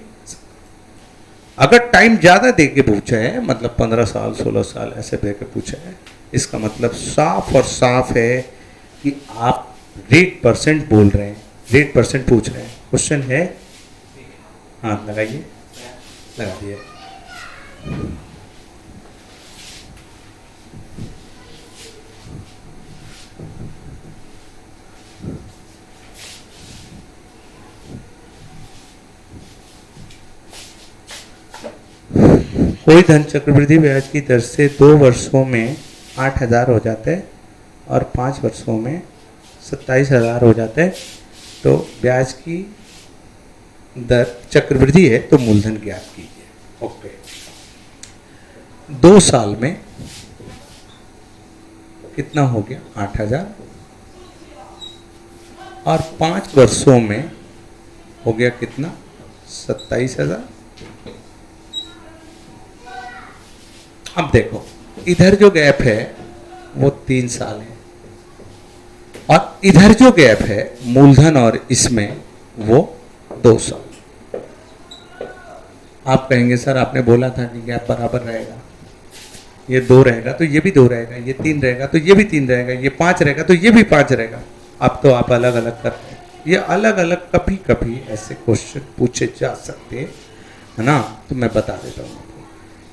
अगर टाइम ज़्यादा दे के पूछा है, मतलब 15 साल 16 साल ऐसे दे के पूछा है, इसका मतलब साफ और साफ है कि आप रेट परसेंट बोल रहे हैं, रेट परसेंट पूछ रहे हैं। क्वेश्चन है हाँ लगाइए, लगा दिए। कोई धन चक्रवृद्धि ब्याज की दर से 2 वर्षों में 8,000 हो जाते हैं और 5 वर्षों में 27,000 हो जाते हैं, तो ब्याज की दर चक्रवृद्धि है तो मूलधन ज्ञात कीजिए। ओके, 2 साल में कितना हो गया? 8,000, और 5 वर्षों में हो गया कितना? 27,000। अब देखो, इधर जो गैप है वो 3 साल है, और इधर जो गैप है मूलधन और इसमें वो 2 साल। आप कहेंगे सर आपने बोला था कि गैप बराबर रहेगा, ये 2 रहेगा तो ये भी 2 रहेगा, ये 3 रहेगा तो ये भी 3 रहेगा, ये 5 रहेगा तो ये भी 5 रहेगा। अब तो आप अलग अलग करते हैं, ये अलग अलग कभी कभी ऐसे क्वेश्चन पूछे जा सकते हैं, है ना? तो मैं बता देता हूँ।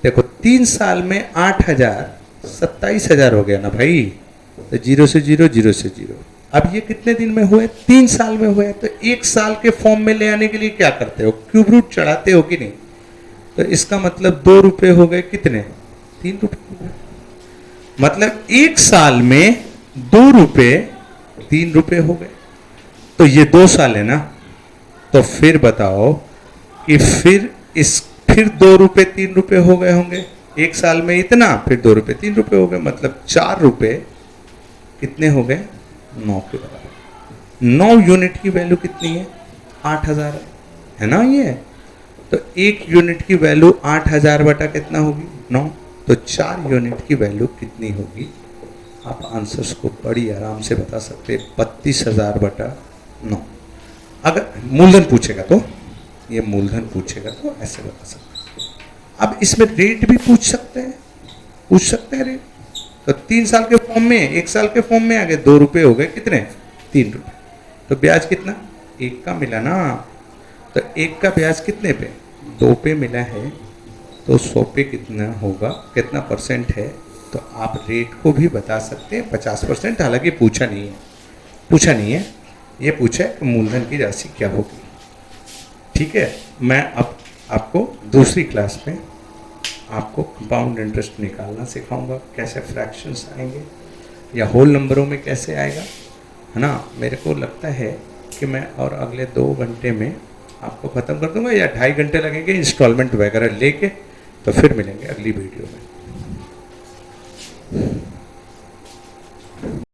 देखो 3 साल में 8,000 27,000 हो गया ना भाई, तो 0 से 0 0 से 0। अब ये कितने दिन में हुए? 3 साल में हुए। तो 1 साल के फॉर्म में ले आने के लिए क्या करते हो? क्यूब रूट चढ़ाते हो कि नहीं? तो इसका मतलब 2 रुपए हो गए कितने? 3 रुपए हो गए। मतलब 1 साल में 2 रुपए 3 रुपए हो गए। तो ये 2 साल है ना, तो फिर बताओ कि फिर 2 रुपए 3 रुपए हो गए होंगे 1 साल में इतना, फिर 2 रुपए 3 रुपए हो गए, मतलब 4 रुपए कितने हो गए? 9 के बराबर। 9 यूनिट की वैल्यू कितनी है? 8,000 है ना ये? तो 1 यूनिट की वैल्यू 8,000 बटा कितना होगी? 9। तो 4 यूनिट की वैल्यू कितनी होगी? आप आंसर्स को बड़ी आराम से बता सकते हैं, 32,000 बटा 9। अगर मूलधन पूछेगा तो, ये मूलधन पूछेगा तो ऐसे बता सकते हैं। अब इसमें रेट भी पूछ सकते हैं रेट। तो 3 साल के फॉर्म में, 1 साल के फॉर्म में आ गए, 2 रुपए हो गए कितने? 3 रुपए। तो ब्याज कितना? 1 का मिला ना, तो 1 का ब्याज कितने पे? 2 पे मिला है, तो 100 पे कितना होगा, कितना परसेंट है? तो आप रेट को भी बता सकते हैं 50%। हालांकि पूछा नहीं है, ये पूछा है कि मूलधन की राशि क्या होगी। ठीक है, मैं अब आपको दूसरी क्लास में आपको कंपाउंड इंटरेस्ट निकालना सिखाऊंगा, कैसे फ्रैक्शंस आएंगे या होल नंबरों में कैसे आएगा, है ना? मेरे को लगता है कि मैं और अगले 2 घंटे में आपको ख़त्म कर दूंगा, या 2.5 घंटे लगेंगे इंस्टॉलमेंट वगैरह लेके। तो फिर मिलेंगे अगली वीडियो में।